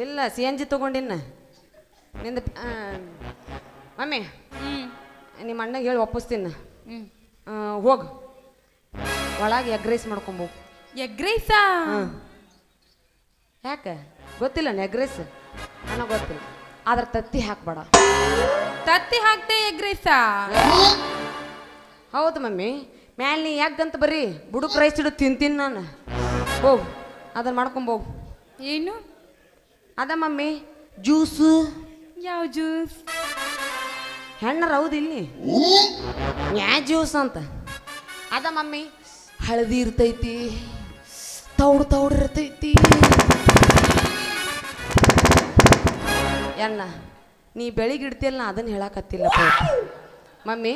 ಇಲ್ಲ CNG ತೊಗೊಂಡಿನ್ನ ನಿಂದ ಮಮ್ಮಿ ನಿಮ್ಮ ಅಣ್ಣಗೆ ಹೇಳಿ ಒಪ್ಪಿಸ್ತೀನಿ ಹೋಗು ಒಳಗೆ ಎಗ್ ರೈಸ್ ಮಾಡ್ಕೊಂಬೋ ಎಗ್ ರೈಸಾ ಯಾಕೆ ಗೊತ್ತಿಲ್ಲ ಎಗ್ ರೈಸ್ ನನಗೆ ಗೊತ್ತಿಲ್ಲ ಆದ್ರೆ ತತ್ತಿ ಹಾಕ್ಬೇಡ ತತ್ತಿ ಹಾಕ್ತೆ ಎಗ್ ರೈಸಾ ಹೌದು ಮಮ್ಮಿ ಮ್ಯಾಲೆ ನೀ ಯಾಕಂತ ಬರ್ರಿ ಬುಡುಕ್ ರೈಸ್ ಇಡು ತಿಂತೀನಿ ನಾನು ಹೋಗು ಅದನ್ನು ಮಾಡ್ಕೊಂಬೋಗು ಏನು ಅದ ಮಮ್ಮಿ ಜ್ಯೂಸು ಯಾವ ಜ್ಯೂಸ್ ಹೆಣ್ಣರ ಹೌದು ಇಲ್ಲಿ ಯಾ ಜ್ಯೂಸ್ ಅಂತ ಅದ ಮಮ್ಮಿ ಹಳದಿ ಇರ್ತೈತಿ ತೌಡು ಇರ್ತೈತಿ ಎಣ್ಣ ನೀ ಬೆಳಿಗ್ಗೆ ಇಡ್ತಿಯಲ್ಲ ಅದನ್ನು ಹೇಳಕತ್ತಿಲ್ಲ ಮಮ್ಮಿ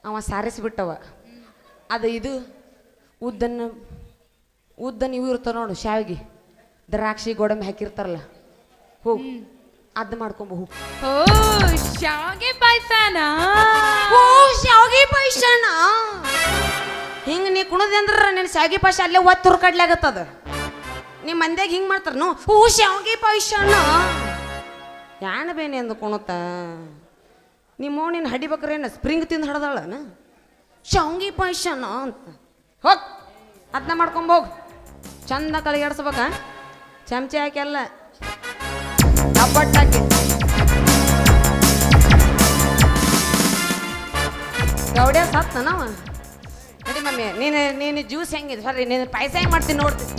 ಅವ ಸಾರಿಸ್ಬಿಟ್ಟವ ಅದು ಇದು ಉದ್ದನ್ನು ಇವು ಇರ್ತಾವ ನೋಡು ಶಾವಿಗೆ ದ್ರಾಕ್ಷಿ ಗೋಡಂಬಿ ಹಾಕಿರ್ತಾರಲ್ಲ ಹೋಗು ಅದು ಮಾಡ್ಕೊಂಬ ಹೋಗು ಓ ಶಾವಿಗೆ ಪಾಯಸನಾ ಓ ಶಾವಿಗೆ ಪಾಯಸನ ಹಿಂಗೆ ನೀ ಕುಣದೆ ಅಂದ್ರೆ ನಿನ್ನ ಶಾವಿಗೆ ಪಾಯಸ ಅಲ್ಲೇ ಒತ್ತು ತುರ್ಕಡ್ಲಾಗತ್ತದ ನಿಮ್ಮ ಮಂದ್ಯಾಗ ಹಿಂಗೆ ಮಾಡ್ತಾರನು ಓ ಶಾವಿಗೆ ಪಾಯಸನ ಯಾಣ ಬೇನೆ ಅಂದು ಕುಣುತ್ತ ನಿಮ್ಮ ನಿನ್ನ ಹಡಿಬೇಕ್ರೇನ ಸ್ಪ್ರಿಂಗ್ ತಿಂದು ಹಡ್ದಾಳನ ಶಾವಿಗೆ ಪಾಯಸನ ಅಂತ ಹೋಗ್ ಅದನ್ನ ಮಾಡ್ಕೊಂಬೋಗು ಚಂದ ಕಳಿಗಾಡ್ಸ್ಬೇಕ ಚಮಚೆ ಹಾಕಿ ಅಲ್ಲ ಅಪ್ಪಟ್ಟಾಕಿ ಗೌಡ್ಯ ಸತ್ತ ನಾವ ನಡಿ ಮಮ್ಮಿ ನೀನು ಜ್ಯೂಸ್ ಹೆಂಗಿದೆ ಸರಿ ನೀನು ಪಾಯಸ ಹೆಂಗೆ ಮಾಡ್ತೀನಿ ನೋಡ್ತೀನಿ